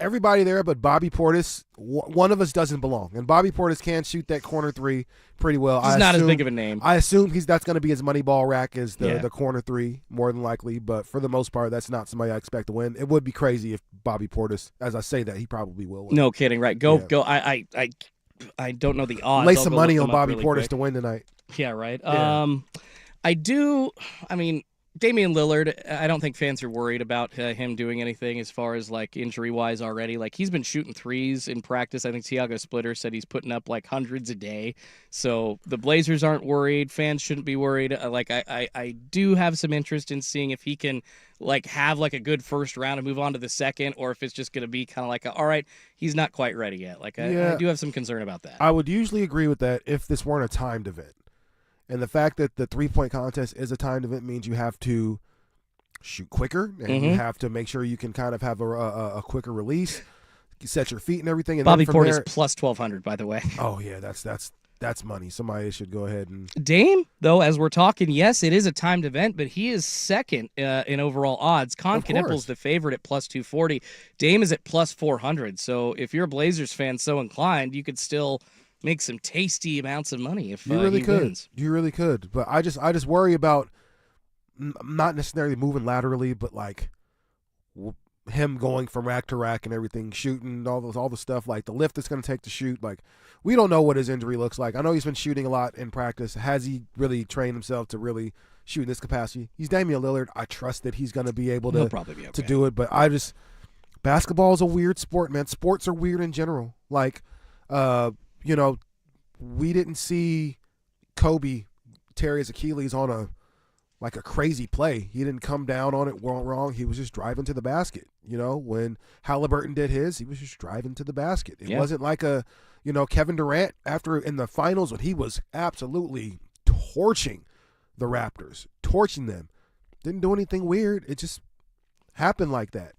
Everybody there but Bobby Portis, one of us doesn't belong. And Bobby Portis can shoot that corner three pretty well. He's not as big of a name. I assume that's going to be his money ball rack as Yeah. the corner three, more than likely. But for the most part, that's not somebody I expect to win. It would be crazy if Bobby Portis, as I say that, he probably will win. No kidding, right? Go. I don't know the odds. Lay I'll some go money look on them up Bobby really Portis quick. to win tonight. Yeah, right. Yeah. I mean, Damian Lillard, I don't think fans are worried about him doing anything as far as like injury-wise already. Like, he's been shooting threes in practice. I think Tiago Splitter said he's putting up like hundreds a day. So the Blazers aren't worried. Fans shouldn't be worried. I do have some interest in seeing if he can like have like a good first round and move on to the second, or if it's just going to be kind of like, all right, he's not quite ready yet. Like, I do have some concern about that. I would usually agree with that if this weren't a timed event. And the fact that the three-point contest is a timed event means you have to shoot quicker, and you have to make sure you can kind of have a quicker release, set your feet and everything. And Bobby then from Portis there, plus 1,200, by the way. oh yeah, that's money. Somebody should go ahead and Dame, though, as we're talking, yes, it is a timed event, but he is second in overall odds. Of Knippel's course. the favorite at plus 240. Dame is at plus 400. So if you're a Blazers fan so inclined, you could still make some tasty amounts of money if you really he could. wins. You really could. But I just worry about not necessarily moving laterally, but like him going from rack to rack and everything, shooting all the stuff, like the lift it's going to take to shoot. Like, we don't know what his injury looks like. I know he's been shooting a lot in practice. Has he really trained himself to really shoot in this capacity? He's Damian Lillard. I trust that he's going to be able He'll to probably be okay. to do it. But basketball is a weird sport, man. Sports are weird in general. Like, we didn't see Kobe tear his Achilles on like a crazy play. He didn't come down on it wrong. He was just driving to the basket. When Halliburton did his, he was just driving to the basket. It wasn't like Kevin Durant in the finals when he was absolutely torching the Raptors, torching them. Didn't do anything weird. It just happened like that.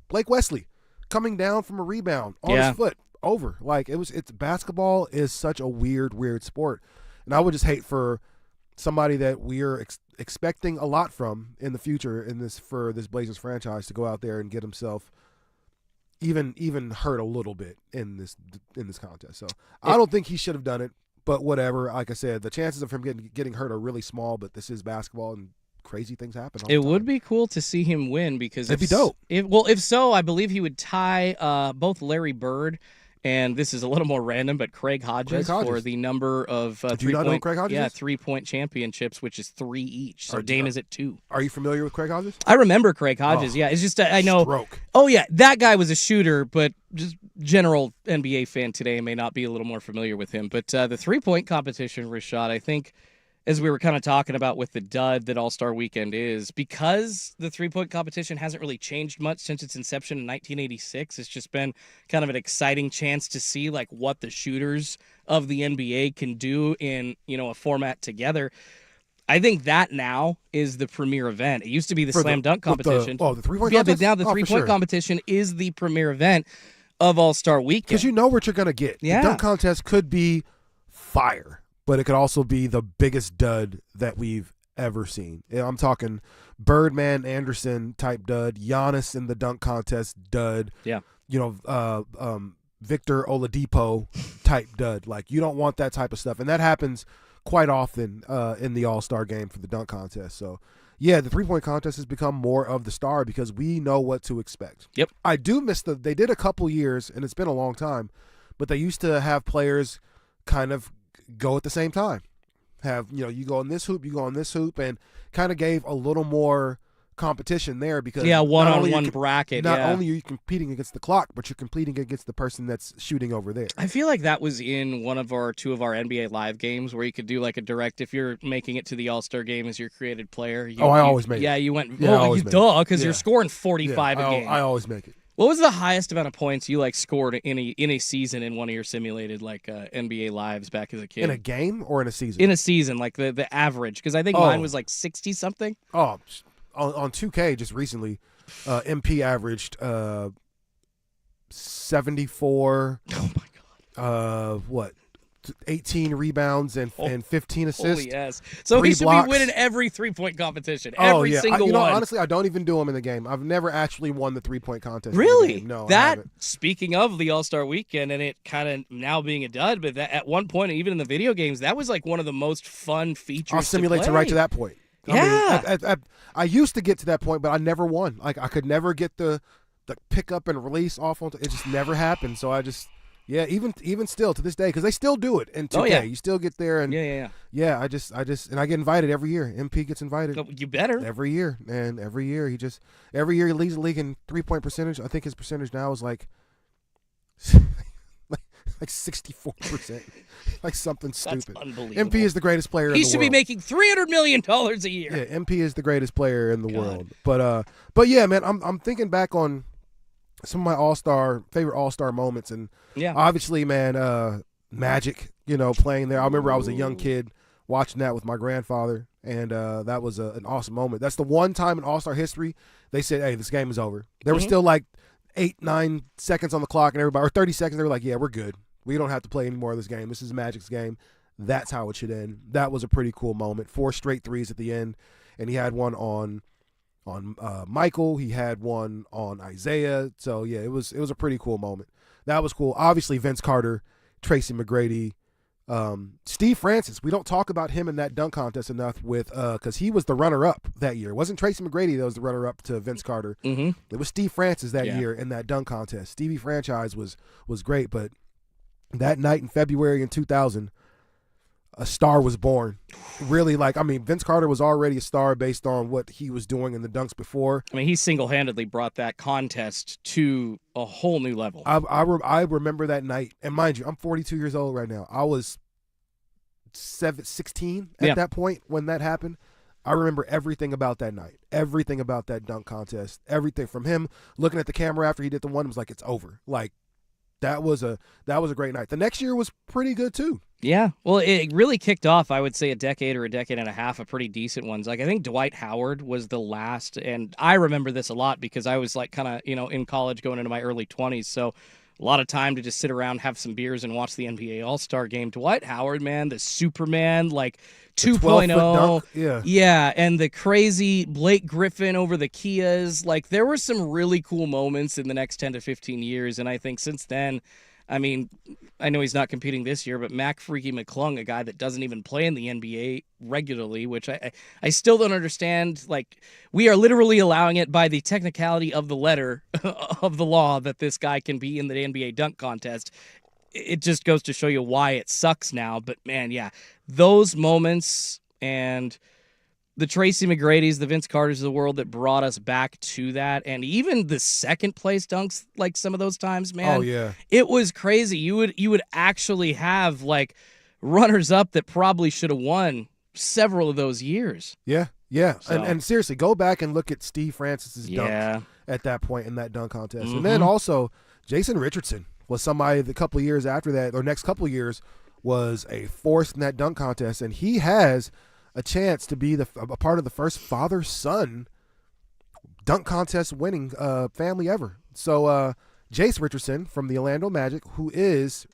Blake Wesley coming down from a rebound on his foot, over. Like it's basketball is such a weird sport. And I would just hate for somebody that we're expecting a lot from in the future for this Blazers franchise to go out there and get himself even hurt a little bit in this contest. So I don't think he should have done it, but whatever. Like I said, the chances of him getting hurt are really small, but this is basketball and crazy things happen all the It time. would be cool to see him win because it'd be dope. If so, I believe he would tie both Larry Bird and this is a little more random, but Craig Hodges for the number of Do you not know who Craig Hodges is? 3-point championships, which is 3 each. So Dame is at 2. Are you familiar with Craig Hodges? I remember Craig Hodges. Yeah, it's just I know. Stroke. Oh yeah, that guy was a shooter, but just general NBA fan today may not be a little more familiar with him. But the 3-point competition, Rashad, I think, as we were kind of talking about with the dud that All-Star Weekend is, because the 3-point competition hasn't really changed much since its inception in 1986. It's just been kind of an exciting chance to see like what the shooters of the NBA can do in, a format together. I think that now is the premier event. It used to be the slam dunk competition. The 3-point yeah, contest? but now the 3-point competition is the premier event of All-Star Weekend. Because you know what you're going to get. Yeah. The dunk contest could be fire, but it could also be the biggest dud that we've ever seen. I'm talking Birdman Anderson type dud, Giannis in the dunk contest dud. Yeah. Victor Oladipo type dud. Like, you don't want that type of stuff. And that happens quite often in the All-Star game for the dunk contest. So, yeah, the 3-point contest has become more of the star because we know what to expect. Yep. I do miss they did a couple years, and it's been a long time, but they used to have players kind of go at the same time. Have, you go on this hoop, you go on this hoop, and kind of gave a little more competition there because one-on-one bracket. Not only are you competing against the clock, but you're competing against the person that's shooting over there. I feel like that was in two of our NBA Live games where you could do like a direct, if you're making it to the All-Star game as your created player. I always make it. Yeah, you went, because you're Yeah. scoring 45 a game. I always make it. What was the highest amount of points you scored in a season in one of your simulated NBA Lives back as a kid? In a game or in a season? In a season, like the average, because I think mine was like 60 something. Oh, on 2K just recently, MP averaged 74. Oh my god! 18 rebounds and 15 assists. Holy yes! So 3 he should blocks. be winning every 3-point competition. Oh, Every yeah. single one. Honestly, I don't even do them in the game. I've never actually won the 3-point contest. in the Really? game. No, I that haven't. speaking of the All-Star Weekend and it kind of now being a dud, but that, at one point, even in the video games, that was like one of the most fun features. I'll simulate to right to that point. Yeah. I used to get to that point, but I never won. Like, I could never get the pick up and release off on. It just never happened. So I just. Yeah, even still to this day, because they still do it in 2K. Oh, yeah. You still get there, and yeah. I just, and I get invited every year. MP gets invited. No, you better. Every year, and every year he leads the league in 3-point percentage. I think his percentage now is like 64%, like something stupid. That's unbelievable. MP is the greatest player in the world. He should be making $300 million a year. Yeah, MP is the greatest player in the world. But yeah, man, I'm thinking back on some of my favorite All-Star moments, and obviously, man, Magic, playing there. I remember I was a young kid watching that with my grandfather, and that was an awesome moment. That's the one time in All-Star history they said, hey, this game is over. There was still like 8-9 seconds on the clock, and everybody, or 30 seconds, they were like, yeah, we're good. We don't have to play any more of this game. This is Magic's game. That's how it should end. That was a pretty cool moment. 4 straight threes at the end, and he had one on Michael. He had one on Isaiah. So yeah, it was a pretty cool moment. That was cool. Obviously, Vince Carter, Tracy McGrady, Steve Francis. We don't talk about him in that dunk contest enough because he was the runner-up that year. It wasn't Tracy McGrady that was the runner-up to Vince Carter. Mm-hmm. It was Steve Francis that year in that dunk contest. Stevie Franchise was great, but that night in February in 2000, a star was born. Really, Vince Carter was already a star based on what he was doing in the dunks before. I mean, he single-handedly brought that contest to a whole new level. I remember that night. And mind you, I'm 42 years old right now. I was 16 at that point when that happened. I remember everything about that night, everything about that dunk contest, everything from him looking at the camera after he did the one. It was like, it's over. Like, that was a great night. The next year was pretty good too. Yeah, well, it really kicked off, I would say, a decade or a decade and a half of pretty decent ones. Like, I think Dwight Howard was the last, and I remember this a lot because I was like kind of, in college going into my early 20s, so a lot of time to just sit around, have some beers, and watch the NBA All-Star Game. Dwight Howard, man, the Superman, like 2.0. Yeah, and the crazy Blake Griffin over the Kias. Like, there were some really cool moments in the next 10 to 15 years, and I think since then, I mean, I know he's not competing this year, but Mac Freaky McClung, a guy that doesn't even play in the NBA regularly, which I still don't understand. Like, we are literally allowing it by the technicality of the letter of the law that this guy can be in the NBA dunk contest. It just goes to show you why it sucks now. But, man, yeah, those moments and the Tracy McGrady's, the Vince Carters of the world that brought us back to that, and even the second place dunks, like some of those times, man. Oh yeah, it was crazy. You would actually have like runners up that probably should have won several of those years. Yeah. So. And seriously, go back and look at Steve Francis's dunk at that point in that dunk contest, and then also Jason Richardson was somebody the couple of years after that, or next couple of years, was a force in that dunk contest, and he has a chance to be a part of the first father-son dunk contest winning family ever. So Jace Richardson from the Orlando Magic, who is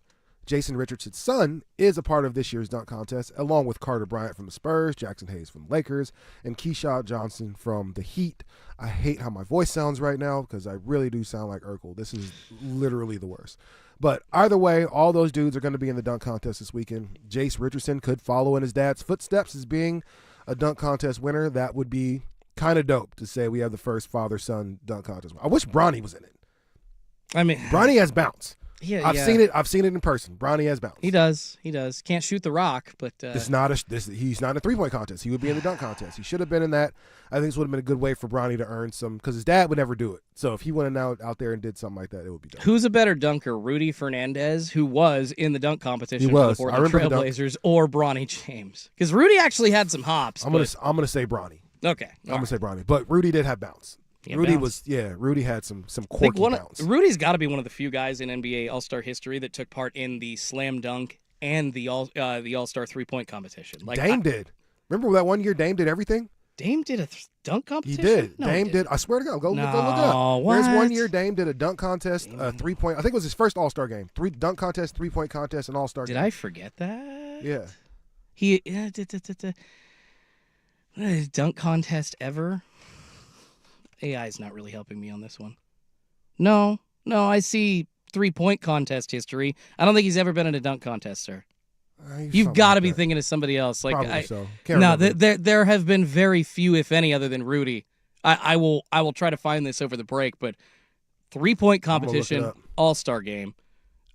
Jason Richardson's son, is a part of this year's dunk contest, along with Carter Bryant from the Spurs, Jackson Hayes from the Lakers, and Keyshawn Johnson from the Heat. I hate how my voice sounds right now because I really do sound like Urkel. This is literally the worst. But either way, all those dudes are going to be in the dunk contest this weekend. Jace Richardson could follow in his dad's footsteps as being a dunk contest winner. That would be kind of dope to say we have the first father-son dunk contest. I wish Bronny was in it. I mean, Bronny has bounce. Yeah, I've seen it. I've seen it in person. Bronny has bounce. He does. Can't shoot the rock, but he's not in a 3-point contest. He would be in the dunk contest. He should have been in that. I think this would have been a good way for Bronny to earn some, because his dad would never do it. So if he went out there and did something like that, it would be dope. Who's a better dunker, Rudy Fernandez, who was in the dunk competition for the Portland Trailblazers, or Bronny James? Because Rudy actually had some hops. I'm gonna say Bronny. Okay, I'm gonna say Bronny, but Rudy did have bounce. Rudy had some quirky bounce. Rudy's got to be one of the few guys in NBA All-Star history that took part in the slam dunk and the All-Star 3-point competition. Like Dame did. Remember that one year Dame did everything? Dame did a dunk competition? He did. No, Dame did. I swear to God. Go look it up. What? There's one year Dame did a dunk contest, 3-point. I think it was his first All-Star game. Dunk contest, 3-point contest, and All-Star game. Did I forget that? Yeah. He dunk contest ever? AI is not really helping me on this one. No, I see 3-point contest history. I don't think he's ever been in a dunk contest, sir. You've got to be thinking of somebody else. Like, probably so. There have been very few, if any, other than Rudy. I will try to find this over the break, but 3-point competition, All-Star game,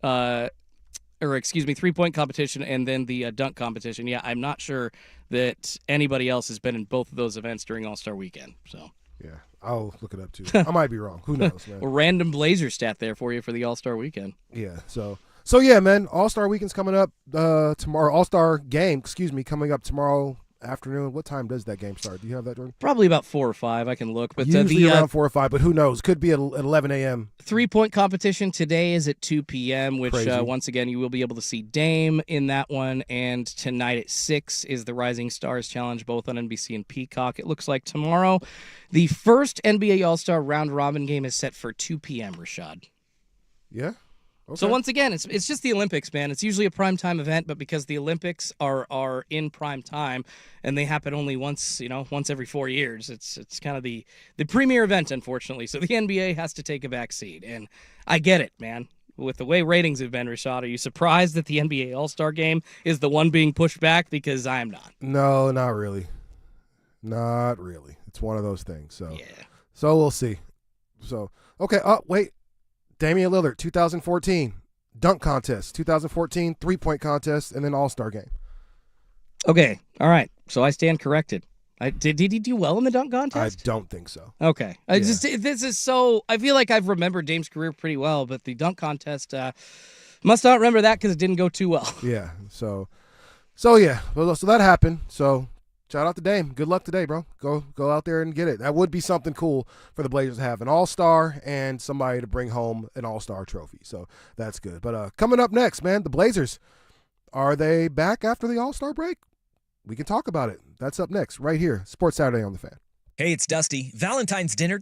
3-point competition, and then the dunk competition. Yeah, I'm not sure that anybody else has been in both of those events during All-Star weekend. So. Yeah, I'll look it up too. I might be wrong. Who knows, man? A random Blazer stat there for you for the All-Star weekend. Yeah, so yeah, man. All-Star weekend's coming up tomorrow. All-Star game, coming up tomorrow afternoon. What time does that game start? Do you have that, Jordan? Probably about 4 or 5. I can look, but usually around 4 or 5. But who knows? Could be at 11 a.m. 3-point competition today is at 2 p.m., which once again you will be able to see Dame in that one. And tonight at 6 is the Rising Stars Challenge, both on NBC and Peacock. It looks like tomorrow, the first NBA All-Star round robin game is set for 2 p.m. Rashad. Yeah. Okay. So once again, it's just the Olympics, man. It's usually a primetime event, but because the Olympics are in prime time and they happen only once every 4 years, it's kind of the premier event, unfortunately. So the NBA has to take a back seat, and I get it, man. With the way ratings have been, Rashad, are you surprised that the NBA All-Star Game is the one being pushed back? Because I am not. No, not really. Not really. It's one of those things. So yeah. So we'll see. So okay. Oh wait. Damian Lillard, 2014 dunk contest, 2014 3-point contest, and then All-Star game. Okay, all right. So I stand corrected. Did he do well in the dunk contest? I don't think so. Okay, this is so. I feel like I've remembered Dame's career pretty well, but the dunk contest must not remember that because it didn't go too well. Yeah. So yeah. Well, so that happened. So Shout out to Dame. Good luck today, bro. Go out there and get it. That would be something cool for the Blazers to have an all-star and somebody to bring home an all-star trophy. So that's good. But coming up next, man, the Blazers, are they back after the all-star break? We can talk about it. That's up next right here. Sports Saturday on the Fan. Hey, it's Dusty. Valentine's dinner.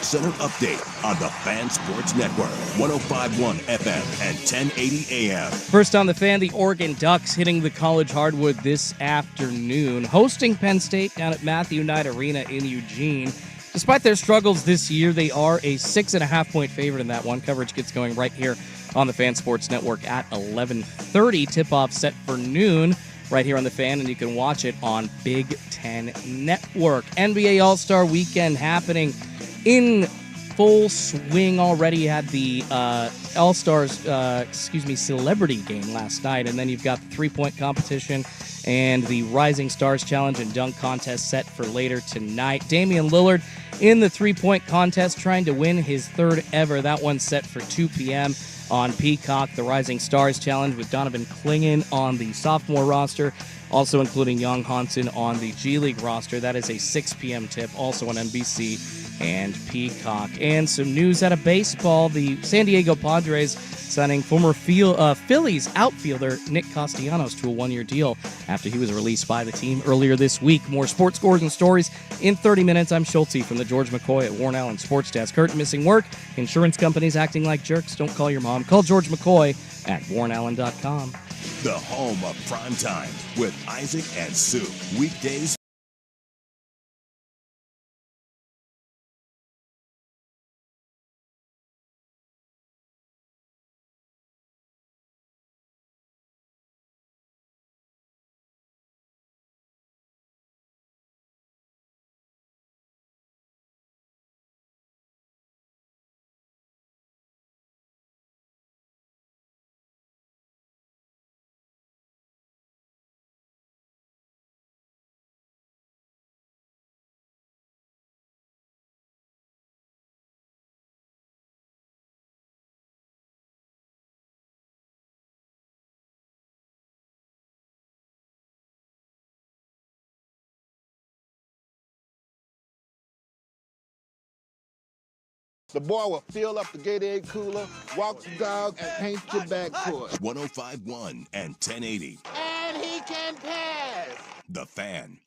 Center update on the Fan Sports Network, 105.1 FM and 1080 AM. First on the Fan, the Oregon Ducks hitting the college hardwood this afternoon, hosting Penn State down at Matthew Knight Arena in Eugene. Despite their struggles this year, they are a 6.5-point favorite in that one. Coverage gets going right here on the Fan Sports Network at 11:30. Tip-off set for noon right here on the Fan, and you can watch it on Big Ten Network. NBA All-Star Weekend happening in full swing already. You had the All-Stars, Celebrity Game last night, and then you've got the three-point competition and the Rising Stars Challenge and Dunk Contest set for later tonight. Damian Lillard in the three-point contest trying to win his third ever. That one's set for 2 p.m. on Peacock. The Rising Stars Challenge with Donovan Clingan on the sophomore roster, also including Young Hansen on the G League roster. That is a 6 p.m. tip, also on NBC and Peacock. And some news out of baseball. The San Diego Padres signing former Phillies outfielder Nick Castellanos to a one-year deal after he was released by the team earlier this week. More sports scores and stories in 30 minutes. I'm Schulte from the George McCoy at Warren Allen Sports Desk. Hurt, missing work, insurance companies acting like jerks. Don't call your mom. Call George McCoy at warrenallen.com. The home of prime time with Isaac and Sue. Weekdays The boy will fill up the Gatorade cooler, walk the dog, and paint your backcourt. 1051 and 1080. And he can pass. The Fan.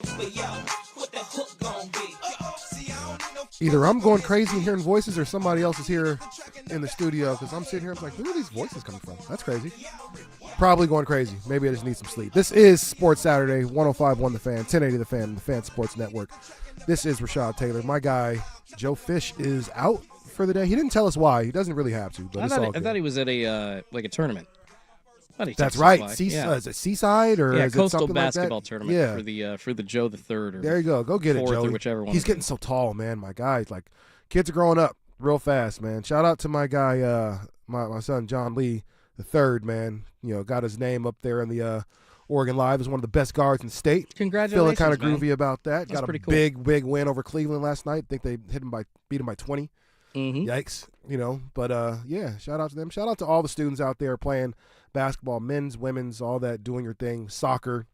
Either I'm going crazy and hearing voices or somebody else is here in the studio because I'm sitting here, I'm like, where are these voices coming from? That's crazy. Probably going crazy. Maybe I just need some sleep. This is Sports Saturday, 1051 The Fan, 1080 The Fan, the Fan Sports Network. This is Rashad Taylor. My guy, Joe Fish, is out for the day. He didn't tell us why. He doesn't really have to, but I thought he was at a tournament. That's right. Yeah. Is it Seaside or is it Coastal something basketball like that? tournament for the Joe the Third. There you go. Go get it, Joe. Or whichever one. He's getting so tall, man. My guy, like, kids are growing up real fast, man. Shout out to my guy, my son John Lee the Third, man. You know, got his name up there in the Oregon Live as one of the best guards in the state. Congratulations, Feeling kind of man. groovy about that. That's got a pretty cool. big win over Cleveland last night. I think they beat him by 20. Mm-hmm. Yikes, you know. But yeah, shout out to them. Shout out to all the students out there playing basketball, men's, women's, all that, doing your thing. Soccer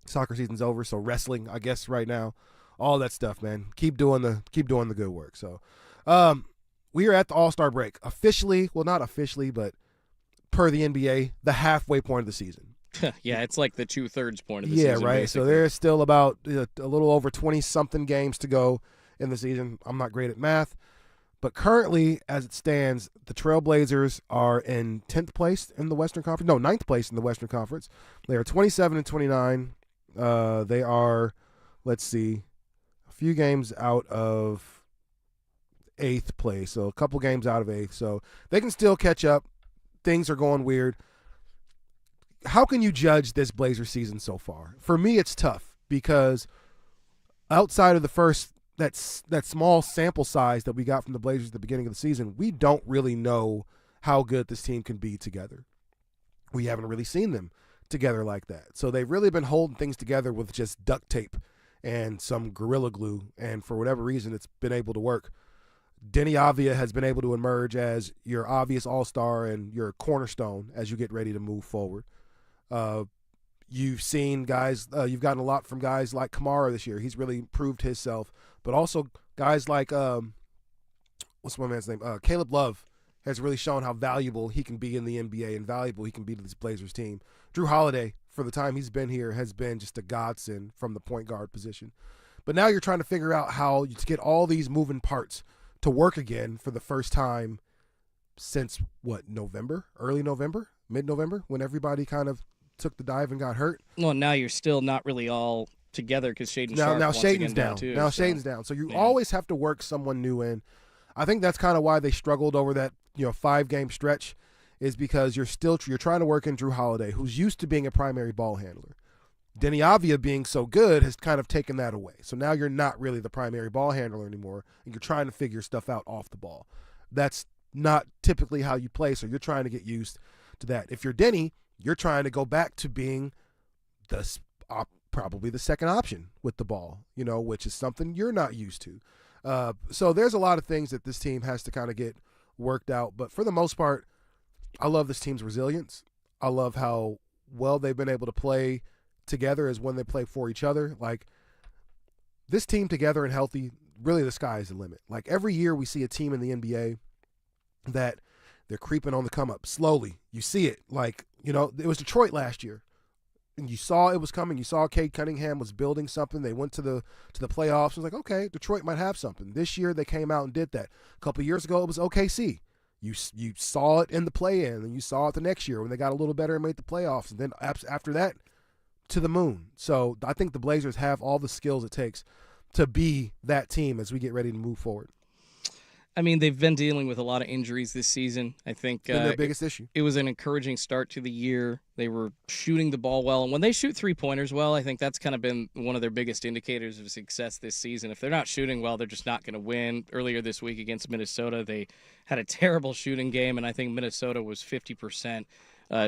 season's over, so wrestling, I guess, right now. All that stuff, man. Keep doing the good work. So, we are at the All-Star break. Officially, well, not officially, but per the NBA, the halfway point of the season. Yeah, it's like the 2/3 point of the season. Yeah, right. Basically. So there's still about a little over 20-something games to go in the season. I'm not great at math. But currently, as it stands, the Trailblazers are in 10th place in the Western Conference. No, 9th place in the Western Conference. They are 27-29. They are, let's see, a few games out of 8th place. So a couple games out of 8th. So they can still catch up. Things are going weird. How can you judge this Blazer season so far? For me, it's tough because outside of the first that small sample size that we got from the Blazers at the beginning of the season, we don't really know how good this team can be together. We haven't really seen them together like that. So they've really been holding things together with just duct tape and some Gorilla Glue, and for whatever reason, it's been able to work. Denny Avia has been able to emerge as your obvious all-star and your cornerstone as you get ready to move forward. You've seen guys, you've gotten a lot from guys like Kamara this year. He's really proved himself. But also guys like, what's my man's name? Caleb Love has really shown how valuable he can be in the NBA and valuable he can be to this Blazers team. Drew Holiday, for the time he's been here, has been just a godsend from the point guard position. But now you're trying to figure out how to get all these moving parts to work again for the first time since, November? Early November? Mid-November? When everybody kind of took the dive and got hurt. Well, now you're still not really all together because Shaedon Sharpe now once Shaedon's again down. too. Now so. Shaedon's down. So you always have to work someone new in. I think that's kind of why they struggled over that 5-game stretch, is because you're trying to work in Drew Holiday, who's used to being a primary ball handler. Denny Avia being so good has kind of taken that away. So now you're not really the primary ball handler anymore, and you're trying to figure stuff out off the ball. That's not typically how you play, so you're trying to get used to that. If you're Denny, you're trying to go back to being probably the second option with the ball, which is something you're not used to. So there's a lot of things that this team has to kind of get worked out. But for the most part, I love this team's resilience. I love how well they've been able to play together as when they play for each other. Like, this team together and healthy, really the sky is the limit. Like, every year we see a team in the NBA that they're creeping on the come up slowly. You see it. Like, it was Detroit last year. And you saw it was coming. You saw Cade Cunningham was building something. They went to the playoffs. It was like, okay, Detroit might have something. This year they came out and did that. A couple of years ago it was OKC. You saw it in the play-in, and you saw it the next year when they got a little better and made the playoffs. And then after that, to the moon. So I think the Blazers have all the skills it takes to be that team as we get ready to move forward. I mean, they've been dealing with a lot of injuries this season. I think their biggest issue. It was an encouraging start to the year. They were shooting the ball well. And when they shoot three-pointers well, I think that's kind of been one of their biggest indicators of success this season. If they're not shooting well, they're just not going to win. Earlier this week against Minnesota, they had a terrible shooting game, and I think Minnesota was 50%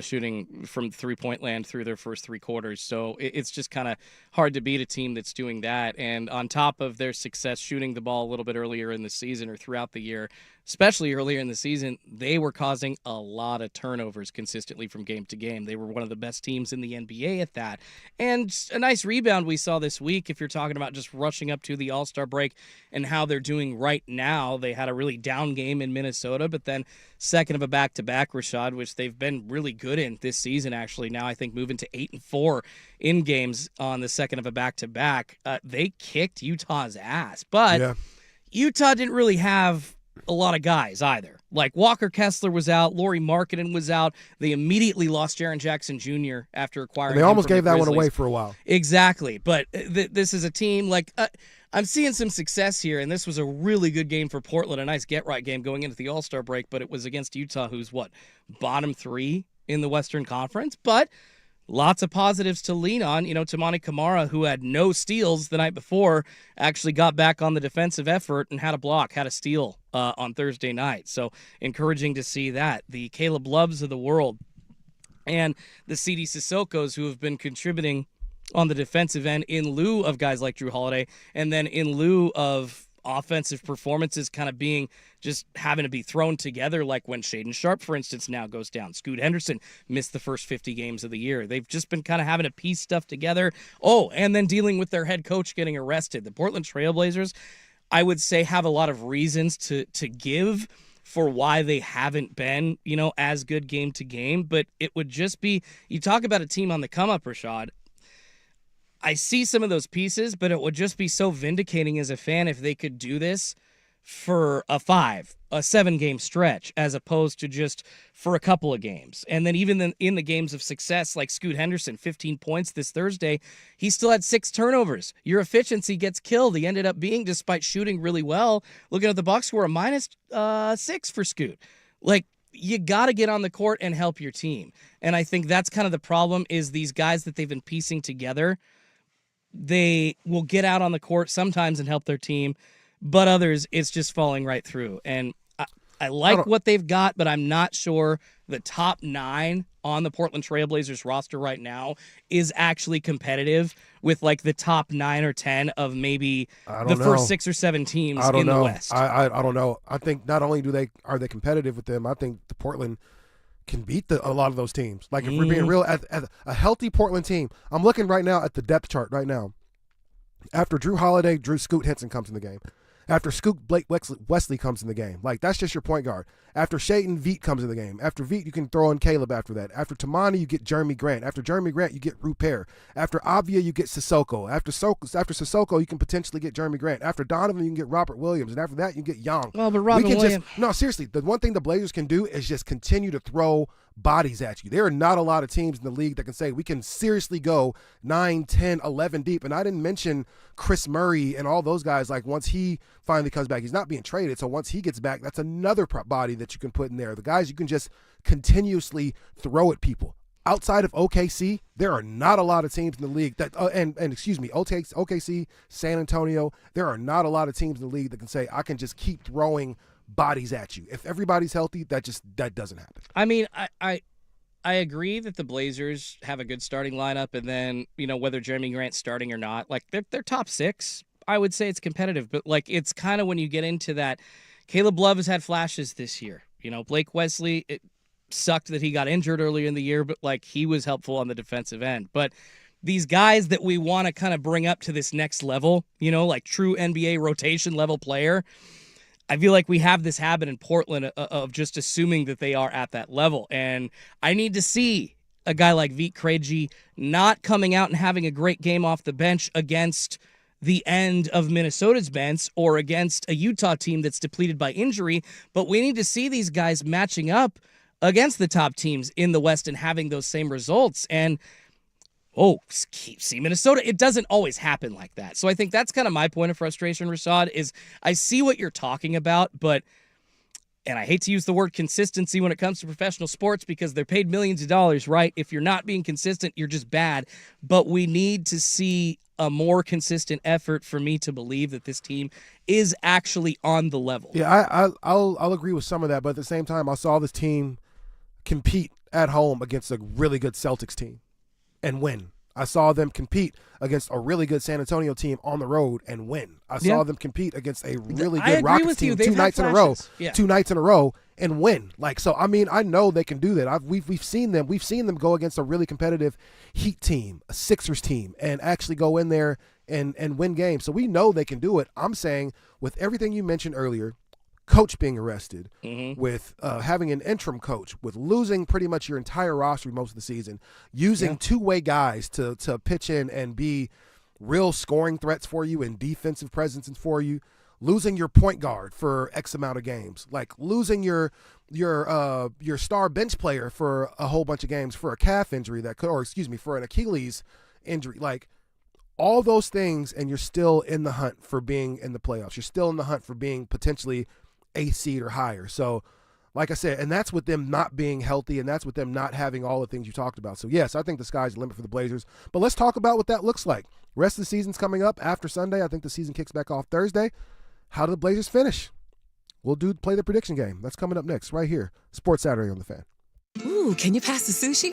shooting from three-point land through their first three quarters. So it's just kind of hard to beat a team that's doing that. And on top of their success shooting the ball a little bit earlier in the season or throughout the year, especially earlier in the season, they were causing a lot of turnovers consistently from game to game. They were one of the best teams in the NBA at that. And a nice rebound we saw this week, if you're talking about just rushing up to the All-Star break and how they're doing right now. They had a really down game in Minnesota, but then second of a back-to-back, Rashad, which they've been really good in this season, actually. Now I think moving to 8-4 in games on the second of a back-to-back. They kicked Utah's ass. But Utah didn't really have a lot of guys either. Like Walker Kessler was out, Lauri Markkanen was out. They immediately lost Jaren Jackson Jr. after acquiring him. They almost gave that one Grizzlies. away for a while. Exactly. But this is a team like I'm seeing some success here, and this was a really good game for Portland, a nice get-right game going into the All-Star break, but it was against Utah, who's bottom 3 in the Western Conference. But lots of positives to lean on. Tamani Kamara, who had no steals the night before, actually got back on the defensive effort and had a block, had a steal on Thursday night. So encouraging to see that. The Caleb Loves of the world and the CD Sissokos, who have been contributing on the defensive end in lieu of guys like Drew Holiday, and then in lieu of offensive performances kind of being just having to be thrown together, like when Shaden Sharp, for instance, now goes down. Scoot Henderson missed the first 50 games of the year. They've just been kind of having to piece stuff together. Oh, and then dealing with their head coach getting arrested. The Portland Trailblazers, I would say, have a lot of reasons to give for why they haven't been, as good game to game. But it would just be, you talk about a team on the come up, Rashad. I see some of those pieces, but it would just be so vindicating as a fan if they could do this for a 7-game stretch, as opposed to just for a couple of games. And then even in the games of success, like Scoot Henderson, 15 points this Thursday, he still had 6 turnovers. Your efficiency gets killed. He ended up being, despite shooting really well, looking at the box score, a -6 for Scoot. You got to get on the court and help your team. And I think that's kind of the problem, is these guys that they've been piecing together, they will get out on the court sometimes and help their team, but others, it's just falling right through. And I like what they've got, but I'm not sure the top 9 on the Portland Trailblazers roster right now is actually competitive with the top 9 or 10 of maybe the first 6 or 7 teams in the West. I don't know. I think not only are they competitive with them, I think the Portland can beat a lot of those teams. If we're being real, at a healthy Portland team, I'm looking right now at the depth chart right now. After Drew Holiday, Scoot Henson comes in the game. After Scoot, Blake Wesley comes in the game. That's just your point guard. After Shaden, Veet comes in the game. After Veet, you can throw in Caleb after that. After Tamani, you get Jeremy Grant. After Jeremy Grant, you get Rupert. After Avia, you get Sissoko. After Sissoko, you can potentially get Jeremy Grant. After Donovan, you can get Robert Williams. And after that, you get Young. Well, but Robert Williams... No, seriously, the one thing the Blazers can do is just continue to throw bodies at you. There are not a lot of teams in the league that can say we can seriously go 9, 10, 11 deep. And I didn't mention Chris Murray and all those guys. Once he finally comes back, he's not being traded. So once he gets back, that's another body that you can put in there. The guys you can just continuously throw at people. Outside of OKC, there are not a lot of teams in the league that, OKC, San Antonio, there are not a lot of teams in the league that can say, I can just keep throwing bodies at you. If everybody's healthy, that doesn't happen. I mean, I agree that the Blazers have a good starting lineup, and then, whether Jeremy Grant's starting or not, they're top 6. I would say it's competitive, but it's kind of when you get into that, Caleb Love has had flashes this year. Blake Wesley, it sucked that he got injured earlier in the year, but he was helpful on the defensive end. But these guys that we want to kind of bring up to this next level, true NBA rotation level player, I feel like we have this habit in Portland of just assuming that they are at that level. And I need to see a guy like Vit Krejci not coming out and having a great game off the bench against the end of Minnesota's bench or against a Utah team that's depleted by injury. But we need to see these guys matching up against the top teams in the West and having those same results. And see Minnesota. It doesn't always happen like that. So I think that's kind of my point of frustration, Rashad, is I see what you're talking about, and I hate to use the word consistency when it comes to professional sports because they're paid millions of dollars, right? If you're not being consistent, you're just bad. But we need to see a more consistent effort for me to believe that this team is actually on the level. Yeah, I'll agree with some of that, but at the same time, I saw this team compete at home against a really good Celtics team and win. I saw them compete against a really good San Antonio team on the road and win. I saw them compete against a really good Rockets team two nights in a row and win. Like, so I mean, I know they can do that. We've seen them. We've seen them go against a really competitive Heat team, a Sixers team, and actually go in there and win games. So we know they can do it. I'm saying with everything you mentioned earlier, coach being arrested, with having an interim coach, with losing pretty much your entire roster most of the season, using two-way guys to pitch in and be real scoring threats for you and defensive presences for you, losing your point guard for X amount of games, like losing your star bench player for a whole bunch of games for a calf injury for an Achilles injury, like all those things, and you're still in the hunt for being in the playoffs. You're still in the hunt for being potentially 8th seed or higher. So like I said, and that's with them not being healthy, and that's with them not having all the things you talked about. So yes, I think the sky's the limit for the Blazers, but let's talk about what that looks like. Rest of the season's coming up after Sunday. I think the season kicks back off Thursday. How do the Blazers finish? We'll play the prediction game. That's coming up next right here. Sports Saturday on The Fan. Ooh, can you pass the sushi?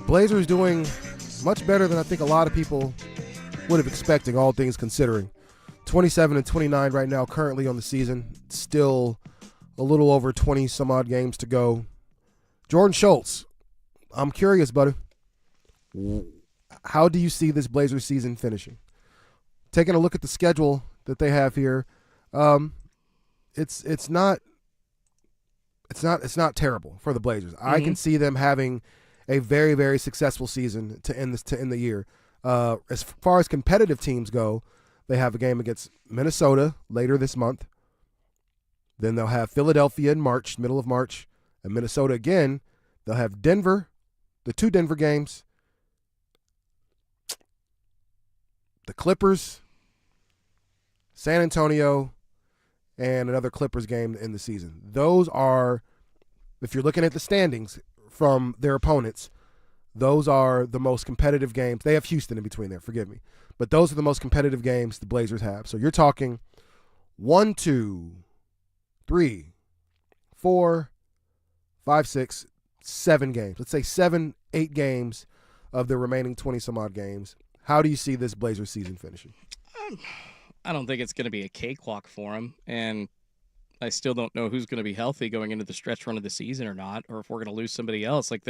Blazers doing much better than I think a lot of people would have expected, all things considering. 27-29 right now, currently on the season. Still a little over 20 some odd games to go. Jordan Schultz, I'm curious, buddy. How do you see this Blazers season finishing? Taking a look at the schedule that they have here, it's not It's not terrible for the Blazers. I can see them having a very, very successful season to end the year. As far as competitive teams go, they have a game against Minnesota later this month. Then they'll have Philadelphia in March, middle of March, and Minnesota again. They'll have Denver, the 2 Denver games, the Clippers, San Antonio, and another Clippers game in the season. Those are, if you're looking at the standings from their opponents, those are the most competitive games. They have Houston in between there, forgive me. But those are the most competitive games the Blazers have. So you're talking 1, 2, 3, 4, 5, 6, 7 games. Let's say 7, 8 games of the remaining 20-some-odd games. How do you see this Blazers season finishing? I don't think it's going to be a cakewalk for them, and I still don't know who's going to be healthy going into the stretch run of the season or not, or if we're going to lose somebody else. Like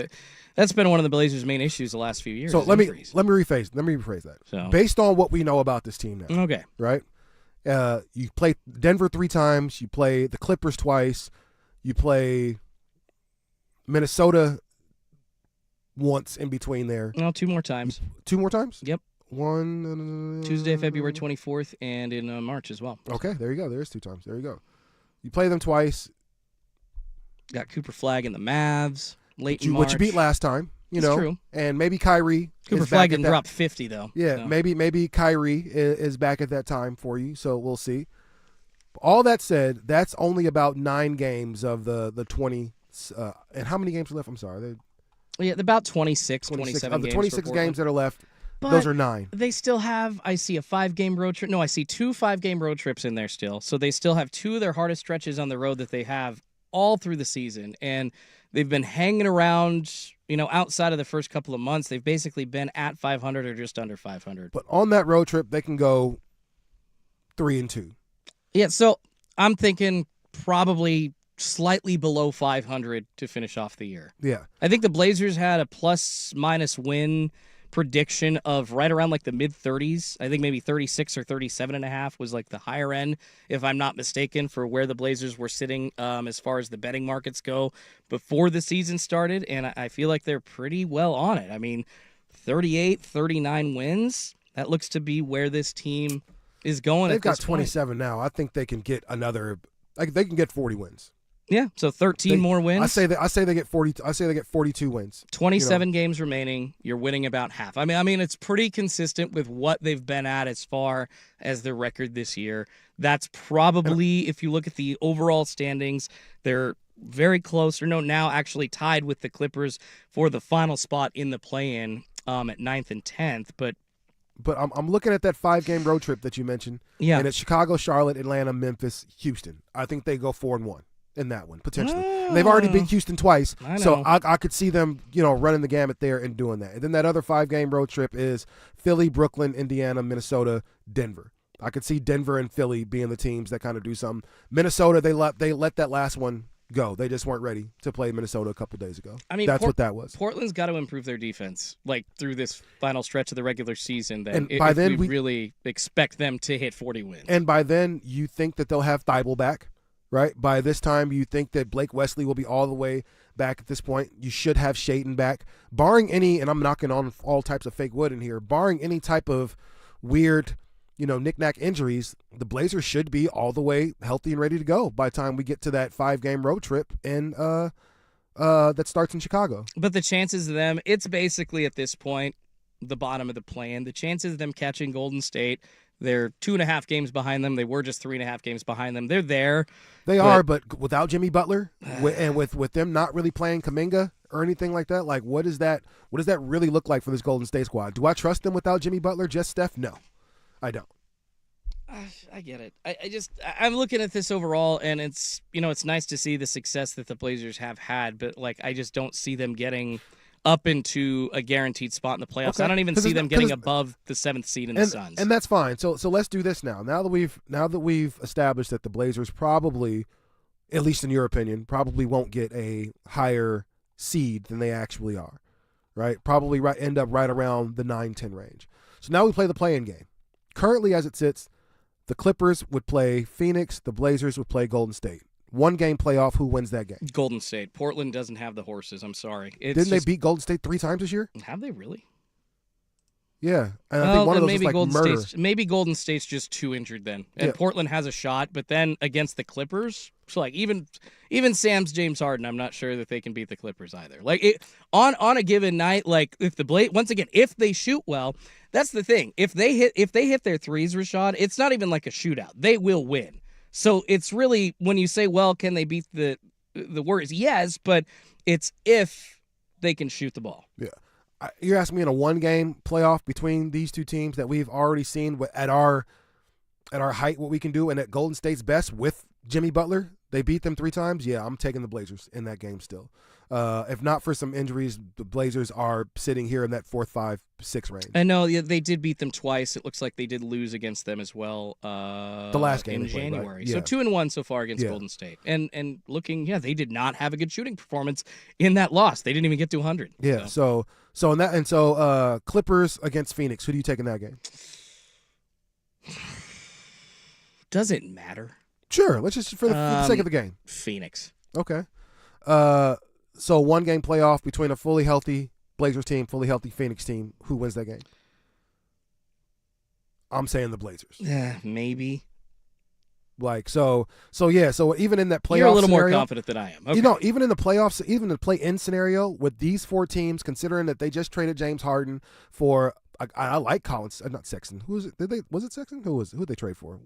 that's been one of the Blazers' main issues the last few years. So let me injuries. rephrase that. So. Based on what we know about this team now, Okay, right? You play Denver 3 times. You play the Clippers twice. You play Minnesota once in between there. no, 2 more times. 2 more times? Yep. One Tuesday, February 24th, and in March as well. Okay, there you go. There's 2 times. There you go. You play them twice. Got Cooper Flag and the Mavs late in March. Which you beat last time, you It's know. true. And maybe Kyrie. Cooper is Flag back at didn't that- drop 50 though. Yeah, so. maybe Kyrie is back at that time for you, so we'll see. All that said, that's only about 9 games of the 20. And how many games are left? I'm sorry. Yeah, about 26, 26 27 of the games 26 for games that are left. But those are 9. They still have, I see a 5-game road trip. No, I see 2 5-game road trips in there still. So they still have 2 of their hardest stretches on the road that they have all through the season. And they've been hanging around, outside of the first couple of months. They've basically been at 500 or just under 500. But on that road trip, they can go 3-2. Yeah, so I'm thinking probably slightly below 500 to finish off the year. Yeah. I think the Blazers had a plus-minus win prediction of right around like the mid-30s. I think maybe 36 or 37.5 was like the higher end, if I'm not mistaken, for where the Blazers were sitting as far as the betting markets go before the season started, and I feel like they're pretty well on it. I mean, 38, 39 wins, that looks to be where this team is going. They've at got this point. 27 now. I think they can get another. They can get 40 wins. Yeah, so 13 more wins. I say they get 40. I say they get 42 wins. 27 games remaining. You're winning about half. I mean, it's pretty consistent with what they've been at as far as their record this year. That's probably, if you look at the overall standings, they're very close, or no, now actually tied with the Clippers for the final spot in the play-in at 9th and 10th. But I'm looking at that 5-game road trip that you mentioned. yeah, And it's Chicago, Charlotte, Atlanta, Memphis, Houston. I think they go 4-1 in that one potentially. And they've already beat Houston twice, I so know. I could see them, running the gamut there and doing that. And then that other 5-game road trip is Philly, Brooklyn, Indiana, Minnesota, Denver. I could see Denver and Philly being the teams that kind of do something. Minnesota, they let that last one go. They just weren't ready to play Minnesota a couple days ago. I mean, that's what that was. Portland's got to improve their defense, like through this final stretch of the regular season. Then, And by then we really expect them to hit 40 wins. And by then, you think that they'll have Thibault back, right? By this time, you think that Blake Wesley will be all the way back at this point. You should have Shaden back. Barring any, and I'm knocking on all types of fake wood in here, barring any type of weird, knick-knack injuries, the Blazers should be all the way healthy and ready to go by the time we get to that 5-game road trip and that starts in Chicago. But the chances of them, it's basically at this point the bottom of the plan. The chances of them catching Golden State, they're 2.5 games behind them. They were just 3.5 games behind them. They're there. They are, but without Jimmy Butler and with them not really playing Kuminga or anything like that, like what does that really look like for this Golden State squad? Do I trust them without Jimmy Butler? Just Steph? No, I don't. I get it. I'm looking at this overall, and it's it's nice to see the success that the Blazers have had, but like I just don't see them getting up into a guaranteed spot in the playoffs. Okay. I don't even see them getting above the 7th seed in the Suns. And that's fine. So let's do this now. Now that we've established that the Blazers probably, at least in your opinion, probably won't get a higher seed than they actually are, right? Probably end up right around the 9-10 range. So now we play the play-in game. Currently, as it sits, the Clippers would play Phoenix. The Blazers would play Golden State. 1-game playoff. Who wins that game? Golden State. Portland doesn't have the horses. I'm sorry. Didn't they beat Golden State 3 times this year? Have they really? Yeah, and I think one of those maybe was like Golden murder. Maybe Golden State's just too injured then, and Yeah. Portland has a shot. But then against the Clippers, so like even Sam's James Harden, I'm not sure that they can beat the Clippers either. Like on a given night, like if once again, if they shoot well, that's the thing. If they hit their threes, Rashad, it's not even like a shootout. They will win. So it's really when you say, well, can they beat the Warriors? Yes, but it's if they can shoot the ball. Yeah. You're asking me in a 1-game playoff between these two teams that we've already seen at our height what we can do, and at Golden State's best with Jimmy Butler, they beat them 3 times. Yeah, I'm taking the Blazers in that game still. If not for some injuries, the Blazers are sitting here in that 4, 5, 6 range. I know they did beat them twice. It looks like they did lose against them as well. The last game in they played, January. right? Yeah. So 2-1 so far against Yeah. Golden State. And looking, they did not have a good shooting performance in that loss. They didn't even get to 100. Yeah. So Clippers against Phoenix. Who do you take in that game? Does it matter? Sure. Let's just for the sake of the game. Phoenix. Okay. So 1-game playoff between a fully healthy Blazers team, fully healthy Phoenix team. Who wins that game? I'm saying the Blazers. Yeah, maybe. So even in that playoff You're a little more scenario, confident than I am. Okay. even in the playoffs, even the play-in scenario with these 4 teams, considering that they just traded James Harden for, I like Collins, not Sexton. Who was it? Was it Sexton? Who did they trade for?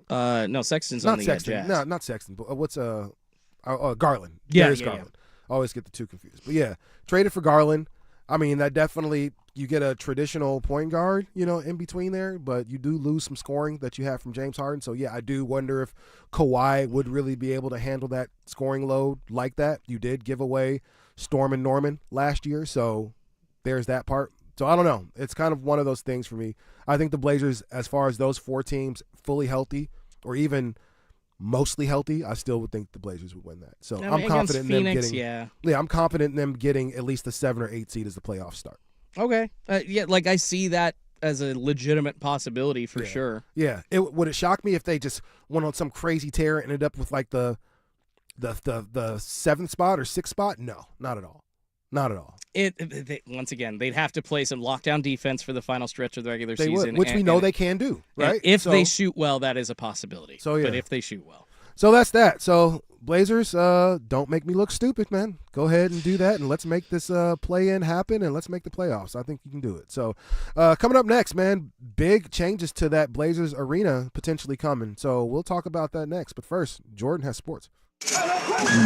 No, Sexton's Not on the Sexton. Jazz. No, not Sexton. But what's Garland? Yeah, Darius yeah, Garland. I always get the two confused. But yeah, traded for Garland. I mean, that definitely, you get a traditional point guard, in between there, but you do lose some scoring that you have from James Harden. So yeah, I do wonder if Kawhi would really be able to handle that scoring load like that. You did give away Storm and Norman last year, so there's that part. So I don't know. It's kind of one of those things for me. I think the Blazers, as far as those 4 teams fully healthy or even mostly healthy, I still would think the Blazers would win that. So I'm confident in them getting. Yeah, I'm confident in them getting at least the 7 or 8 seed as the playoffs start. Okay. I see that as a legitimate possibility for sure. Yeah. Would it shock me if they just went on some crazy tear and ended up with like the 7th spot or 6th spot? No, not at all. Not at all. Once again, they'd have to play some lockdown defense for the final stretch of the regular They season. would, which we know they can do, right? If they shoot well, that is a possibility. So, yeah. But if they shoot well. So that's that. So Blazers, don't make me look stupid, man. Go ahead and do that, and let's make this play-in happen, and let's make the playoffs. I think you can do it. So coming up next, man, big changes to that Blazers arena potentially coming. So we'll talk about that next. But first, Jordan has sports.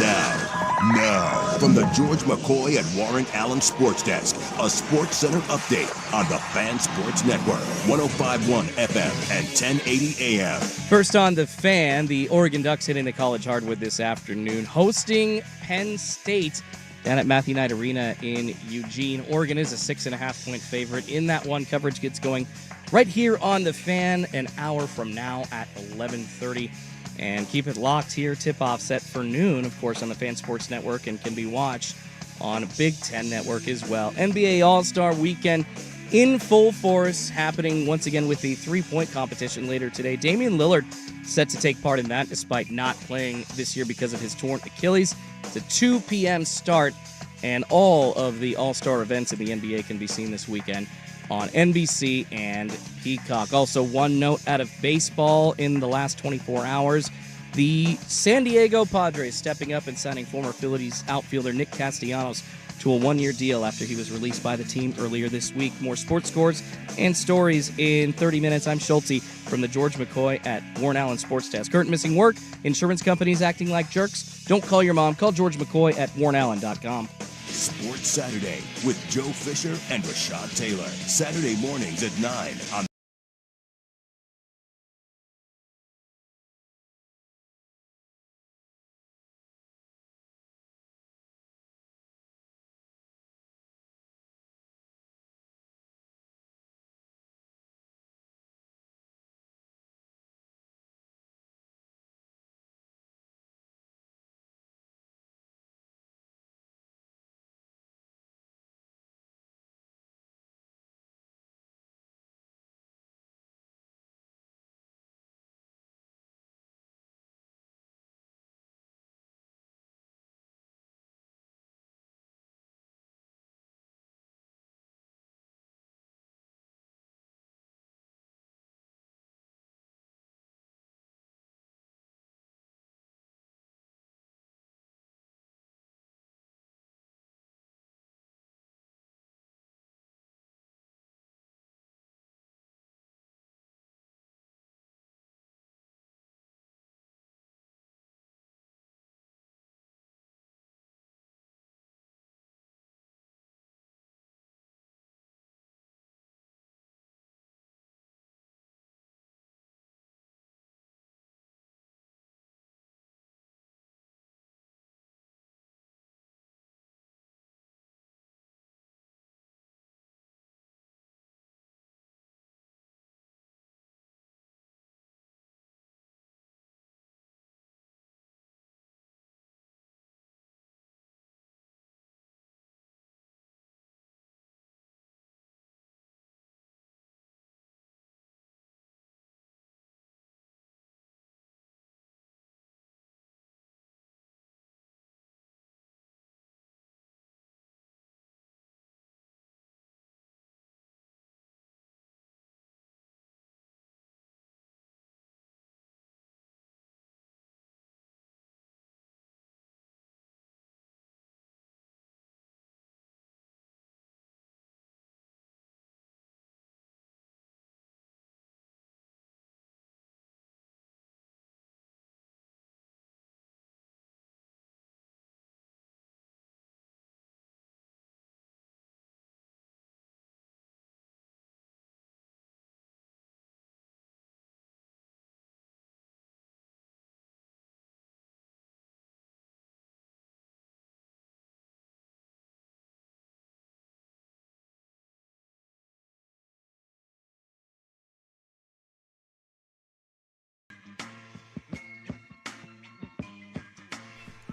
Now, from the George McCoy and Warren Allen Sports Desk, a Sports Center update on the Fan Sports Network, 105.1 FM and 1080 AM. First on the Fan, the Oregon Ducks hitting the college hardwood this afternoon, hosting Penn State down at Matthew Knight Arena in Eugene. Oregon is a 6.5-point favorite in that one. Coverage gets going right here on the Fan an hour from now at 11:30. And keep it locked here. Tip-off set for noon, of course, on the Fan Sports Network, and can be watched on Big Ten Network as well. NBA All-Star Weekend in full force, happening once again with the three-point competition later today. Damian Lillard set to take part in that, despite not playing this year because of his torn Achilles. It's a 2 p.m. start, and all of the All-Star events in the NBA can be seen this weekend on NBC and Peacock. Also, one note out of baseball in the last 24 hours, the San Diego Padres stepping up and signing former Phillies outfielder Nick Castellanos to a one-year deal after he was released by the team earlier this week. More sports scores and stories in 30 minutes. I'm Schulte from the George McCoy at Warren Allen Sports Desk. Current missing work, insurance companies acting like jerks. Don't call your mom. Call George McCoy at warrenallen.com. Sports Saturday with Joe Fisher and Rashad Taylor. Saturday mornings at 9 on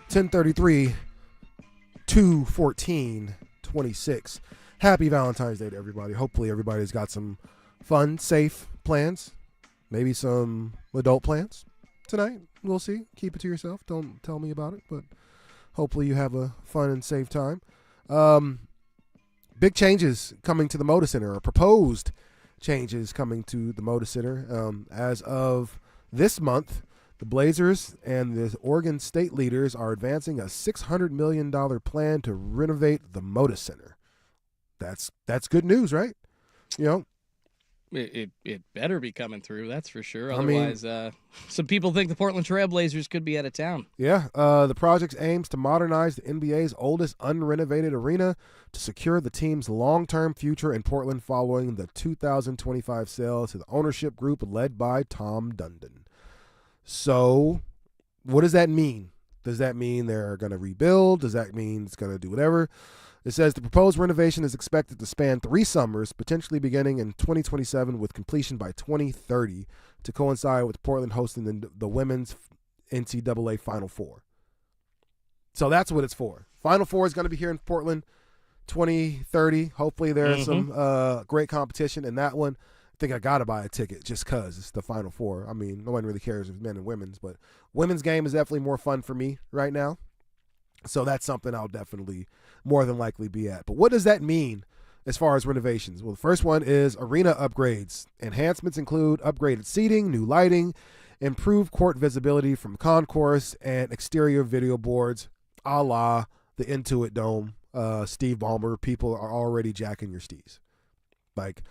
10:33, 2/14/26. Happy Valentine's Day to everybody. Hopefully everybody's got some fun, safe plans. Maybe some adult plans tonight. We'll see. Keep it to yourself. Don't tell me about it, but hopefully you have a fun and safe time. Big changes coming to the Moda Center, or proposed changes coming to the Moda Center. As of this month, the Blazers and the Oregon State leaders are advancing a $600 million plan to renovate the Moda Center. That's good news, right? You know, It better be coming through, that's for sure. I mean- Otherwise, some people think the Portland Trail Blazers could be out of town. yeah. The project aims to modernize the NBA's oldest unrenovated arena to secure the team's long-term future in Portland following the 2025 sale to the ownership group led by Tom Dundon. So, what does that mean? Does that mean they're going to rebuild? Does that mean it's going to do whatever? It says the proposed renovation is expected to span 3 summers, potentially beginning in 2027 with completion by 2030 to coincide with Portland hosting the women's NCAA Final Four. So that's what it's for. Final Four is going to be here in Portland 2030. Hopefully there's some great competition in that one. I think I got to buy a ticket just because it's the Final Four. I mean, no one really cares if it's men and women's, but women's game is definitely more fun for me right now. So that's something I'll definitely more than likely be at. But what does that mean as far as renovations? Well, the first one is arena upgrades. Enhancements include upgraded seating, new lighting, improved court visibility from concourse, and exterior video boards, a la the Intuit Dome. Steve Ballmer, people are already jacking your steez. Like,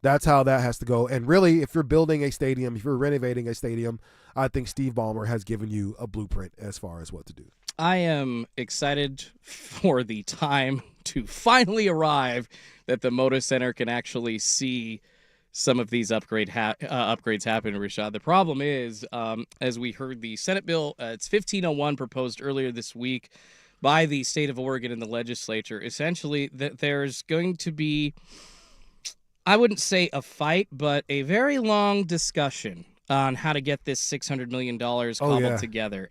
that's how that has to go. And really, if you're building a stadium, if you're renovating a stadium, I think Steve Ballmer has given you a blueprint as far as what to do. I am excited for the time to finally arrive that the Moda Center can actually see some of these upgrades happen, Rashad. The problem is, as we heard the Senate bill, it's 1501 proposed earlier this week by the state of Oregon in the legislature, essentially that there's going to be, I wouldn't say a fight, but a very long discussion on how to get this $600 million cobbled together.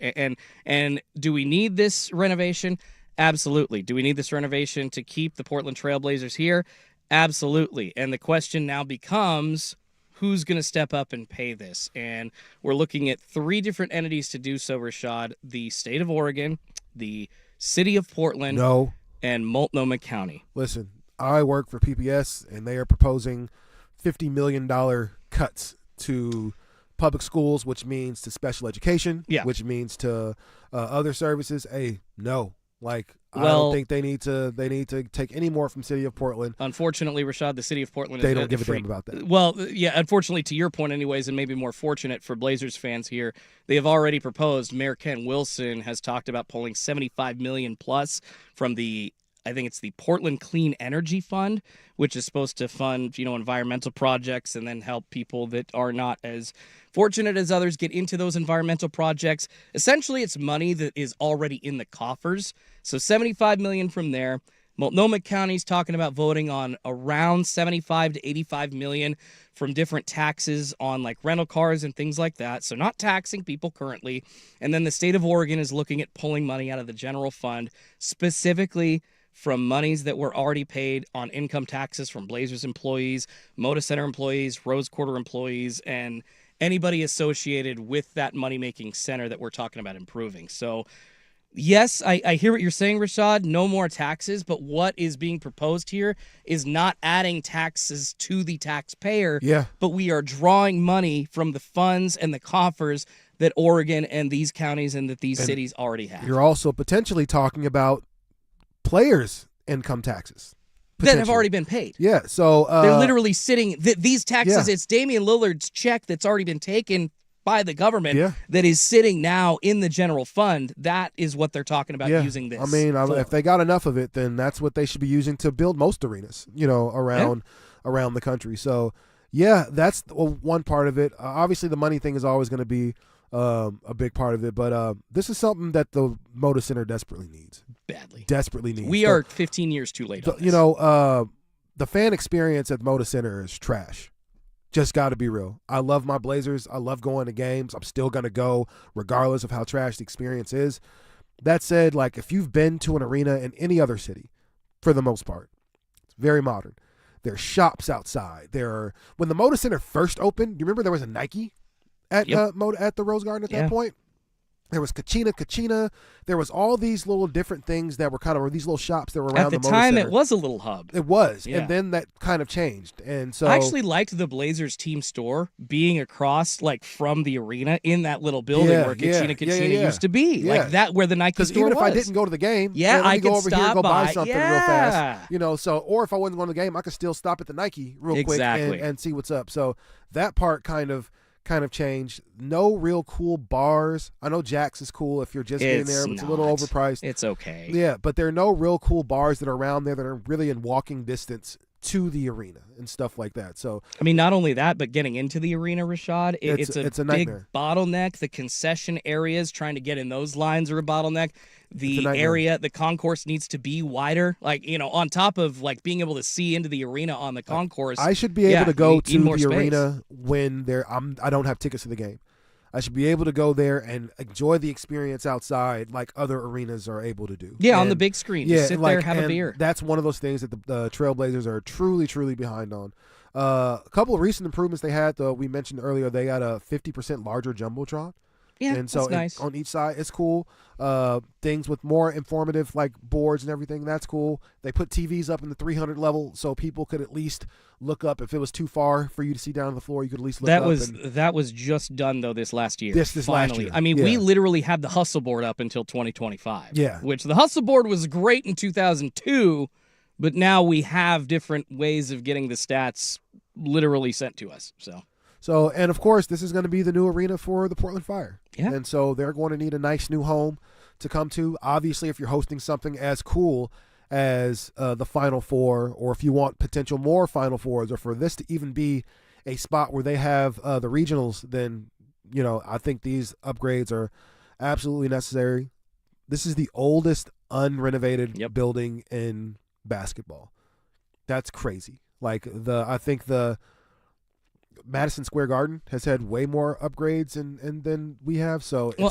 And do we need this renovation? Absolutely. Do we need this renovation to keep the Portland Trail Blazers here? Absolutely. And the question now becomes, who's going to step up and pay this? And we're looking at 3 different entities to do so, Rashad. The state of Oregon, the city of Portland, and Multnomah County. Listen, I work for PPS, and they are proposing $50 million cuts to public schools, which means to special education, which means to other services. I don't think they need to take any more from City of Portland. Unfortunately, Rashad, the City of Portland they don't give a damn about that. Well, yeah, unfortunately to your point anyways, and maybe more fortunate for Blazers fans here, they have already proposed, Mayor Ken Wilson has talked about pulling $75 million plus from the, I think it's the Portland Clean Energy Fund, which is supposed to fund, environmental projects and then help people that are not as fortunate as others get into those environmental projects. Essentially, it's money that is already in the coffers. So $75 million from there. Multnomah County's talking about voting on around $75 to $85 million from different taxes on like rental cars and things like that. So not taxing people currently. And then the state of Oregon is looking at pulling money out of the general fund, specifically from monies that were already paid on income taxes from Blazers employees, Moda Center employees, Rose Quarter employees, and anybody associated with that money-making center that we're talking about improving. So, yes, I hear what you're saying, Rashad, no more taxes, but what is being proposed here is not adding taxes to the taxpayer, but we are drawing money from the funds and the coffers that Oregon and these counties and that these cities already have. You're also potentially talking about players' income taxes that have already been paid. Yeah, so they're literally sitting. These taxes, it's Damian Lillard's check that's already been taken by the government that is sitting now in the general fund. That is what they're talking about using this. I mean, if they got enough of it, then that's what they should be using to build most arenas, around the country. So, that's one part of it. Obviously, the money thing is always going to be a big part of it, but this is something that the Moda Center desperately needs. Desperately needs. We are 15 years too late on this. The fan experience at Moda Center is trash. Just got to be real. I love my Blazers. I love going to games. I'm still going to go regardless of how trash the experience is. That said, like if you've been to an arena in any other city, for the most part, it's very modern. There's shops outside. When the Moda Center first opened, do you remember there was a Nike at at the Rose Garden at that point? There was Kachina. There was all these little different things that were these little shops that were around the Moda Center. At the time, it was a little hub. It was, and then that kind of changed. And so I actually liked the Blazers team store being across, like, from the arena in that little building where Kachina used to be, like that where the Nike store was. Because even if I didn't go to the game, I could go over stop here, go buy by. something real fast, or if I wasn't going to the game, I could still stop at the Nike real quick and see what's up. So that part kind of changed. No real cool bars. I know Jack's is cool if you're just getting there, but it's a little overpriced. It's okay. Yeah, but there are no real cool bars that are around there that are really in walking distance to the arena and stuff like that. So I mean, not only that, but getting into the arena, Rashad, it's a big nightmare. bottleneck. The concession areas, trying to get in those lines are a bottleneck. The area, the concourse needs to be wider. Like, on top of like being able to see into the arena on the concourse. I should be able to go to the arena when I don't have tickets to the game. I should be able to go there and enjoy the experience outside like other arenas are able to do. Yeah, on the big screen. Just sit there, have a beer. That's one of those things that the Trailblazers are truly, truly behind on. A couple of recent improvements they had, though, we mentioned earlier, they got a 50% larger Jumbotron. Yeah, and so that's nice. On each side, it's cool. Things with more informative like boards and everything, that's cool. They put TVs up in the 300 level so people could at least look up. If it was too far for you to see down on the floor, you could at least look up. That was just done, though, this last year. This finally. last year. I mean, we literally had the hustle board up until 2025. Yeah. Which the hustle board was great in 2002, but now we have different ways of getting the stats literally sent to us. So, and of course, this is going to be the new arena for the Portland Fire. Yeah. And so they're going to need a nice new home to come to. Obviously, if you're hosting something as cool as the Final Four, or if you want potential more Final Fours, or for this to even be a spot where they have the regionals, then, I think these upgrades are absolutely necessary. This is the oldest unrenovated building in basketball. That's crazy. I think the Madison Square Garden has had way more upgrades and than we have.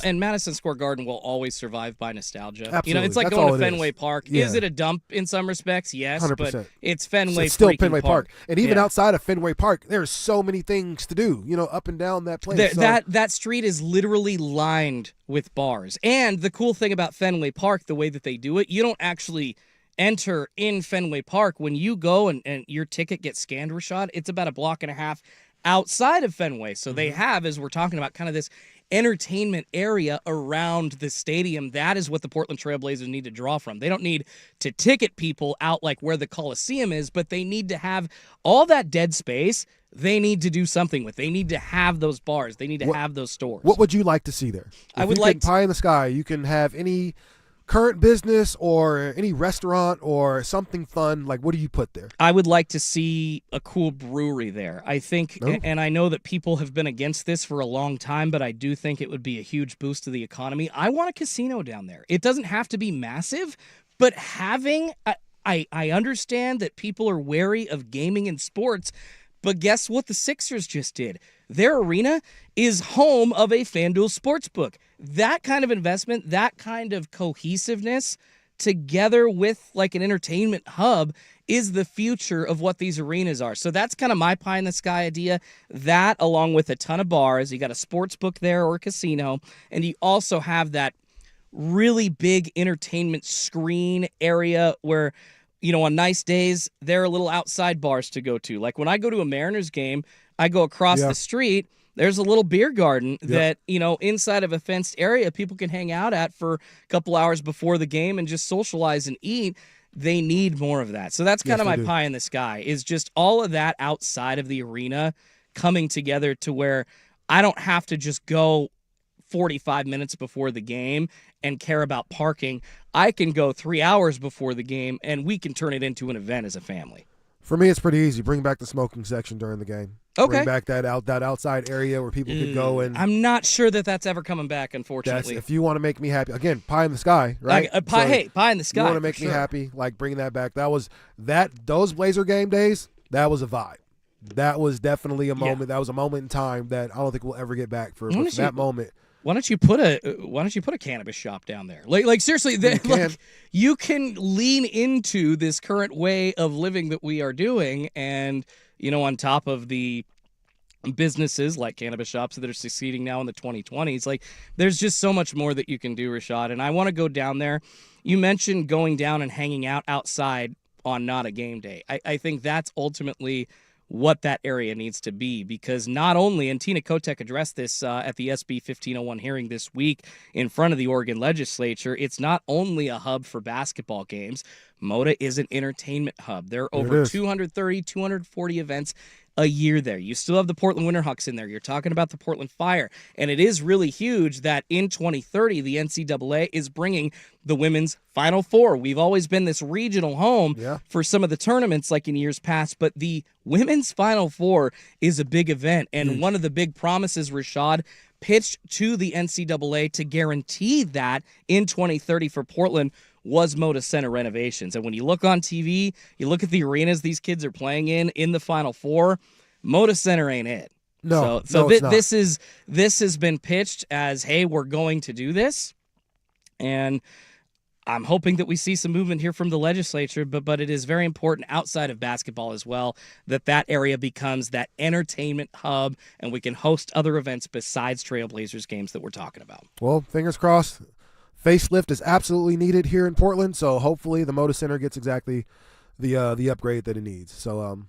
And Madison Square Garden will always survive by nostalgia. Absolutely. It's like That's going all to it Fenway is. Park. Yeah. Is it a dump in some respects? Yes, 100%. but it's Fenway. It's still freaking Fenway Park. And even Yeah. outside of Fenway Park, there's so many things to do, up and down that place. That street is literally lined with bars. And the cool thing about Fenway Park, the way that they do it, you don't actually enter in Fenway Park. When you go and your ticket gets scanned, Rashad, it's about a block and a half outside of Fenway. So they have, as we're talking about, kind of this entertainment area around the stadium. That is what the Portland Trailblazers need to draw from. They don't need to ticket people out like where the Coliseum is, but they need to have all that dead space. They need to do something with. They need to have those bars. They need to have those stores. What would you like to see there? I would like pie in the sky. You can have any current business or any restaurant or something fun. Like, what do you put there? I would like to see a cool brewery there. I think, and I know that people have been against this for a long time, but I do think it would be a huge boost to the economy. I want a casino down there. It doesn't have to be massive, but having, I understand that people are wary of gaming and sports, but guess what the Sixers just did? Their arena is home of a FanDuel Sportsbook. That kind of investment, that kind of cohesiveness, together with like an entertainment hub, is the future of what these arenas are. So that's kind of my pie in the sky idea. That, along with a ton of bars, you got a sportsbook there or a casino, and you also have that really big entertainment screen area where, on nice days, there are little outside bars to go to. Like when I go to a Mariners game, I go across the street, there's a little beer garden that, inside of a fenced area, people can hang out at for a couple hours before the game and just socialize and eat. They need more of that. So that's kind of my pie in the sky, is just all of that outside of the arena coming together to where I don't have to just go 45 minutes before the game and care about parking. I can go 3 hours before the game, and we can turn it into an event as a family. For me, it's pretty easy. Bring back the smoking section during the game. Okay. Bring back that outside area where people could go and. I'm not sure that that's ever coming back, unfortunately. If you want to make me happy, again, pie in the sky, right? Pie in the sky. You want to make me happy, like bringing that back. Those Blazer game days. That was a vibe. That was definitely a moment. That was a moment in time that I don't think we'll ever get back. For that moment Why don't you put a cannabis shop down there? Like seriously, you can lean into this current way of living that we are doing, and on top of the businesses like cannabis shops that are succeeding now in the 2020s, like there's just so much more that you can do, Rashad. And I want to go down there. You mentioned going down and hanging out outside on not a game day. I think that's ultimately what that area needs to be, because not only, and Tina Kotek addressed this at the SB 1501 hearing this week in front of the Oregon legislature, it's not only a hub for basketball games. MOTA is an entertainment hub. There are over 230, 240 events a year there. You still have the Portland Winterhawks in there. You're talking about the Portland Fire. And it is really huge that in 2030, the NCAA is bringing the women's Final Four. We've always been this regional home for some of the tournaments like in years past, but the women's Final Four is a big event. And one of the big promises, Rashad, pitched to the NCAA to guarantee that in 2030 for Portland was Moda Center renovations. And when you look on TV, you look at the arenas these kids are playing in the Final Four, Moda Center ain't it. This has been pitched as, hey, we're going to do this. And I'm hoping that we see some movement here from the legislature, but it is very important outside of basketball as well that area becomes that entertainment hub and we can host other events besides Trailblazers games that we're talking about. Well, fingers crossed. Facelift is absolutely needed here in Portland, so hopefully the Moda Center gets exactly the upgrade that it needs. So,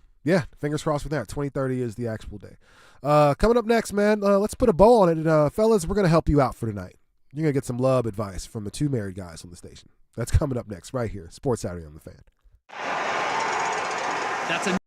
fingers crossed with that. 2030 is the actual day. Coming up next, man, let's put a bow on it. And, fellas, we're going to help you out for tonight. You're going to get some love advice from the two married guys on the station. That's coming up next right here. Sports Saturday on The Fan. That's a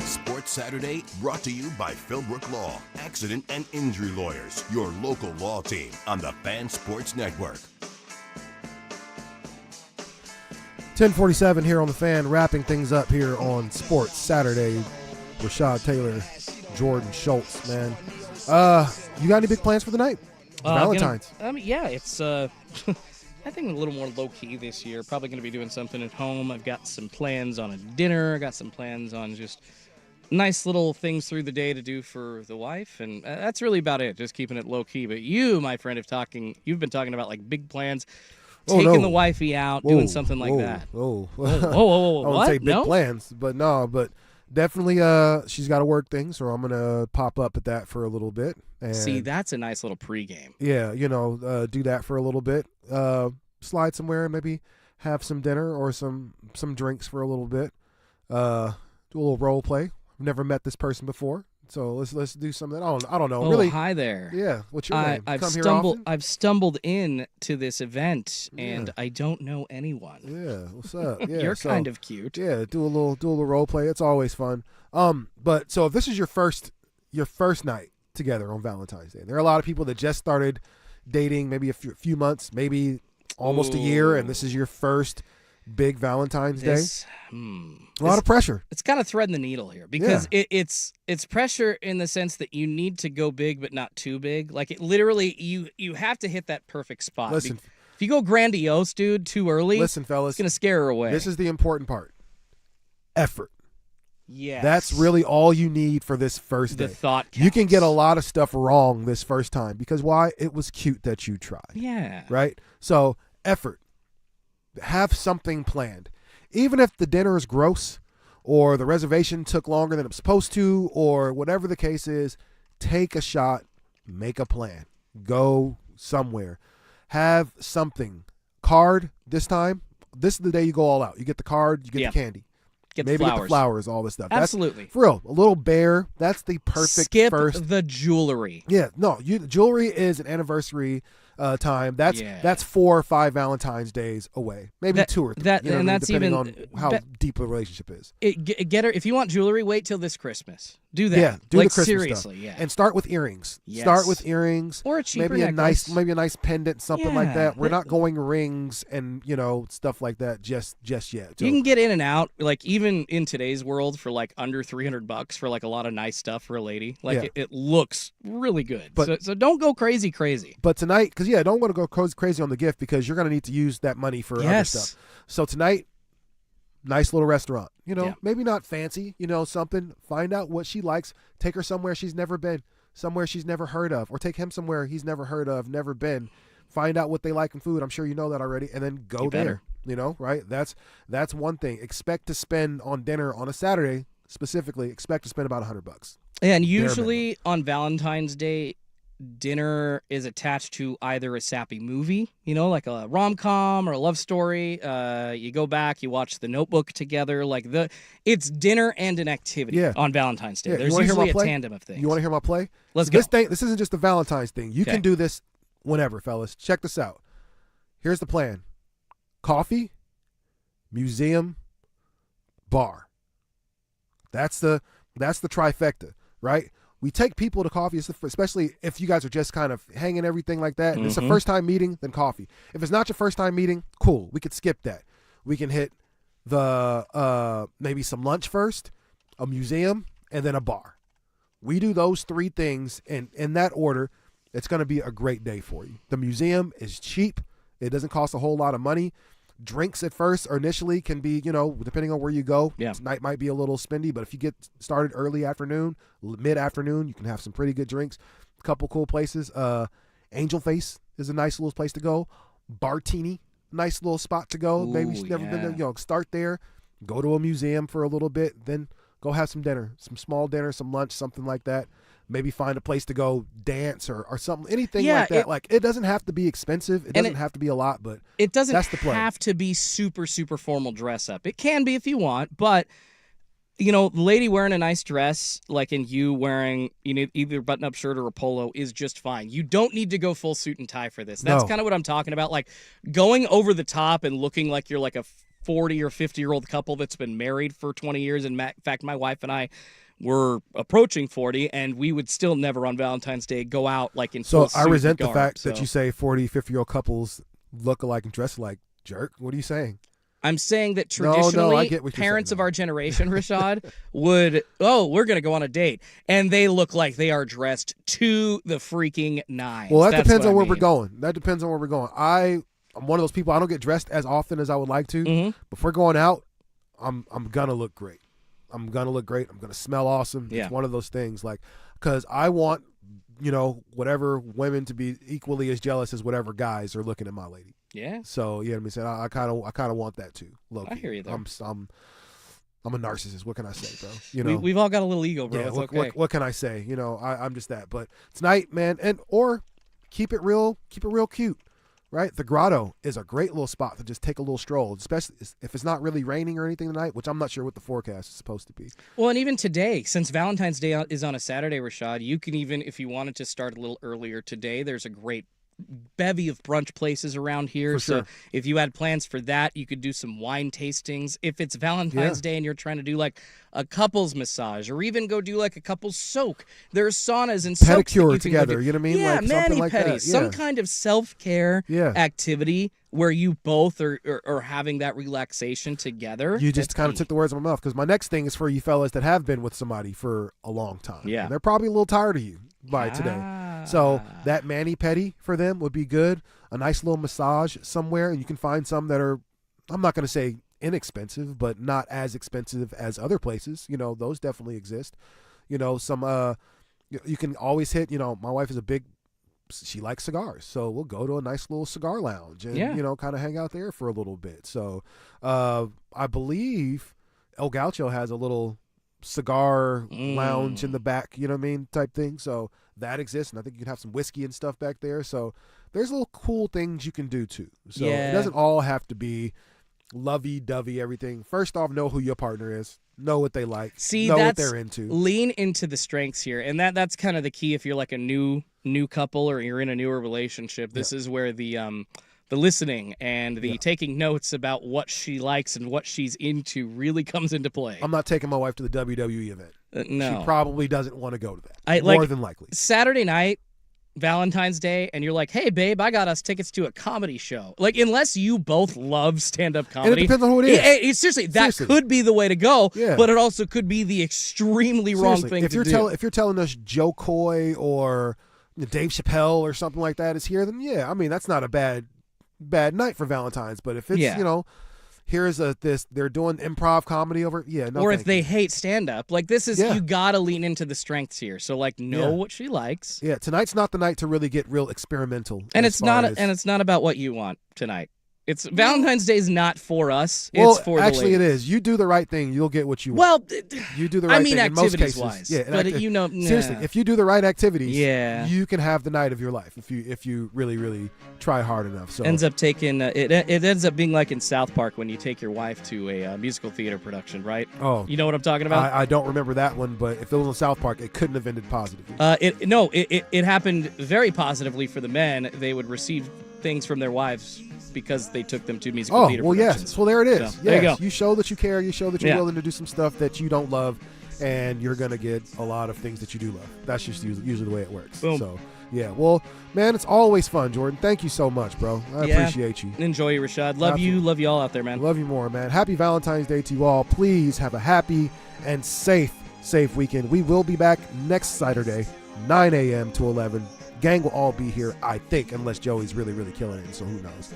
Sports Saturday brought to you by Philbrook Law, Accident and Injury Lawyers, your local law team on the Fan Sports Network. 10:47 here on The Fan, wrapping things up here on Sports Saturday. Rashad Taylor, Jordan Schultz, man. You got any big plans for the night? It's Valentine's. It's I think a little more low-key this year. Probably going to be doing something at home. I've got some plans on a dinner. I got some plans on just nice little things through the day to do for the wife, and that's really about it. Just keeping it low-key. But you, my friend, you've been talking about like big plans, taking the wifey out, doing something like that. Whoa. Whoa. I wouldn't say big No? plans, but definitely she's got to work things, so I'm going to pop up at that for a little bit. And see, that's a nice little pregame. Yeah, do that for a little bit. Slide somewhere, maybe have some dinner or some drinks for a little bit. Do a little role play. I've never met this person before, So let's do something. I don't know. Oh, Really? hi there. Yeah. What's your name? I've Come here stumbled. often? I've stumbled in to this event, and Yeah. I don't know anyone. Yeah. What's up? Yeah. You're so, kind of cute. Yeah. Do a little role play. It's always fun. But so if this is your first night together on Valentine's Day, there are a lot of people that just started dating, maybe a few months, maybe almost a year, and this is your first big Valentine's Day. A lot of pressure. It's kind of threading the needle here because it's pressure in the sense that you need to go big but not too big. Like it literally, you have to hit that perfect spot. Listen, if you go grandiose, dude, too early, listen, fellas, it's gonna scare her away. this is the important part. Effort. Yes. That's really all you need for this first the day. thought. You can get a counts. lot of stuff wrong this first time because why? It was cute that you tried. Yeah. Right? So, effort. Have something planned. Even if the dinner is gross or the reservation took longer than it was supposed to or whatever the case is, take a shot, make a plan. Go somewhere. Have something. Card this time. This is the day you go all out. You get the card, you get the candy. Get Maybe the flowers. get the flowers, all this stuff. Absolutely. That's, for real, a little bear. That's the perfect Skip first. the jewelry. Yeah, no, jewelry is an anniversary time. That's 4 or 5 Valentine's days away, maybe 2 or 3. That you know and what I mean? that's Depending even on how deep a relationship is. Get her if you want jewelry. Wait till this Christmas. Do that. Yeah, do like, the Christmas seriously, stuff. yeah. And start with earrings. Yes. Start with earrings. Or a cheaper maybe necklace. maybe a nice pendant, something like Yeah. that. We're not going rings and stuff like that just yet. So, You can get in and out, like even in today's world, for like under $300 for like a lot of nice stuff for a lady. Like Yeah. it looks really good. But- So don't go crazy. But tonight, because don't want to go crazy on the gift because you're going to need to use that money for other Yes. stuff. So tonight, nice little restaurant. Yeah. Maybe not fancy. Something. Find out what she likes. Take her somewhere she's never been, somewhere she's never heard of, or take him somewhere he's never heard of, never been. Find out what they like in food. I'm sure you know that already, and then go You better. there. Right? That's one thing. Expect to spend on dinner on a Saturday specifically. Expect to spend about $100. And usually on Valentine's Day, dinner is attached to either a sappy movie, like a rom-com or a love story. You go back, you watch The Notebook together. It's dinner and an activity on Valentine's Day. Yeah. There's You wanna hear usually my a play? tandem of things. You want to hear my play? Let's So go. This isn't just a Valentine's thing. You Okay. can do this whenever, fellas. Check this out. Here's the plan. Coffee, museum, bar. That's the trifecta, right? We take people to coffee, especially if you guys are just kind of hanging everything like that. If it's a first time meeting, then coffee. If it's not your first time meeting, cool. We could skip that. We can hit the maybe some lunch first, a museum, and then a bar. We do those 3 things in that order. It's going to be a great day for you. The museum is cheap. It doesn't cost a whole lot of money. Drinks at first or initially can be, depending on where you go. Yeah. Tonight might be a little spendy, but if you get started early afternoon, mid-afternoon, you can have some pretty good drinks. A couple cool places. Angel Face is a nice little place to go. Bartini, nice little spot to go. Maybe you've never been there. Start there. Go to a museum for a little bit. Then go have some dinner, some small dinner, some lunch, something like that. Maybe find a place to go dance or something, anything like that. It doesn't have to be expensive. It doesn't have to be a lot, but it doesn't that's the plan. have to be super, super formal dress up. It can be if you want, but the lady wearing a nice dress, and you wearing either button up shirt or a polo is just fine. You don't need to go full suit and tie for this. That's kind of what I'm talking about. Like going over the top and looking like you're like a 40 or 50-year-old couple that's been married for 20 years. In fact, my wife and I were approaching 40, and we would still never on Valentine's Day go out in full suit I resent and the garb, fact that you say 40, 50-year-old couples look alike and dress alike. Jerk. What are you saying? I'm saying that No, traditionally, I get what you're parents saying, of our generation, Rashad, would, we're going to go on a date. And they look like they are dressed to the freaking nines. Well, that That's depends what on I where we're mean. going. That depends on where we're going. I'm one of those people, I don't get dressed as often as I would like to. Mhm. But if we're going out, I'm going to look great. I'm going to look great. I'm going to smell awesome. Yeah. It's one of those things, because I want, whatever women to be equally as jealous as whatever guys are looking at my lady. Yeah. So, I kind of want that too. Low I key. hear you there. I'm a narcissist. What can I say, bro? We've all got a little ego, bro. Yeah, it's what, okay. what can I say? I'm just that. But tonight, man, or keep it real cute. right? The Grotto is a great little spot to just take a little stroll, especially if it's not really raining or anything tonight, which I'm not sure what the forecast is supposed to be. Well, and even today, since Valentine's Day is on a Saturday, Rashad, you can even, if you wanted to start a little earlier today, there's a great bevy of brunch places around here. For So sure. if you had plans for that, you could do some wine tastings. If it's Valentine's Day and you're trying to do like a couple's massage or even go do like a couple's soak, there's saunas and soaks that Pedicure you can go together, do. you know what I mean? Yeah, Like something mani like pedis, that, some yeah. kind of self-care Yeah. activity where you both are having that relaxation together. You just That's kind of key. took the words out of my mouth, because my next thing is for you fellas that have been with somebody for a long time. Yeah. And they're probably a little tired of you by today. So that mani-pedi for them would be good. A nice little massage somewhere, and you can find some that are, I'm not going to say inexpensive, but not as expensive as other places. You know, those definitely exist. You know, some you can always hit, you know, my wife is she likes cigars, so we'll go to a nice little cigar lounge and Yeah. you know, kind of hang out there for a little bit. So I believe El Gaucho has a little cigar lounge in the back, you know what I mean, type thing. So that exists, and I think you can have some whiskey and stuff back there. So there's little cool things you can do too. So Yeah. it doesn't all have to be lovey-dovey everything. First off, know who your partner is, know what they like, See, know what that's they're into. lean into the strengths here, and that's kind of the key. If you're like a new couple or you're in a newer relationship, this is where the listening and the taking notes about what she likes and what she's into really comes into play. I'm not taking my wife to the WWE event. No, She probably doesn't want to go to that. More than likely. Saturday night, Valentine's Day, and you're like, hey, babe, I got us tickets to a comedy show. Like, unless you both love stand-up comedy. And it depends on who it is. Seriously, that Seriously. could be the way to go, Yeah. but it also could be the extremely wrong Seriously, thing if to you're do. if you're telling us Joe Coy or Dave Chappelle or something like that is here, then yeah, I mean, that's not a bad night for Valentine's. But if it's, Yeah. you know, here's they're doing improv comedy over, yeah, no, or if thank they you. hate stand-up. Like, this is, Yeah. you gotta lean into the strengths here. So, like, know what she likes. Yeah, tonight's not the night to really get real experimental. And as it's not far as- and it's not about what you want tonight. It's Valentine's Day is not for us. well, It's for actually, the it ladies. is. You do the right thing, you'll get what you want. Well, You do the right I mean, thing in most activities cases. wise. Yeah, and but seriously, if you do the right activities, Yeah. you can have the night of your life if you really, really try hard enough. So ends up taking it ends up being like in South Park when you take your wife to a musical theater production, right? Oh, You know what I'm talking about? I don't remember that one, but if it was in South Park, it couldn't have ended positively. It happened very positively for the men. They would receive things from their wives because they took them to musical Oh, theater well, yes. productions. Well, there it is. So, there you Yes. go. You show that you care. You show that you're Yeah. willing to do some stuff that you don't love, and you're going to get a lot of things that you do love. That's just usually the way it works. Boom. So, yeah. Well, man, it's always fun, Jordan. Thank you so much, bro. I Yeah. appreciate you. Enjoy you, Rashad. Love you all out there, man. Love you more, man. Happy Valentine's Day to you all. Please have a happy and safe weekend. We will be back next Saturday, 9 a.m. to 11. Gang will all be here, I think, unless Joey's really, really killing it, so who knows.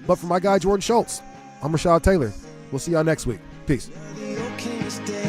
But for my guy, Jordan Schultz, I'm Rashad Taylor. We'll see y'all next week. Peace. Okay, stay.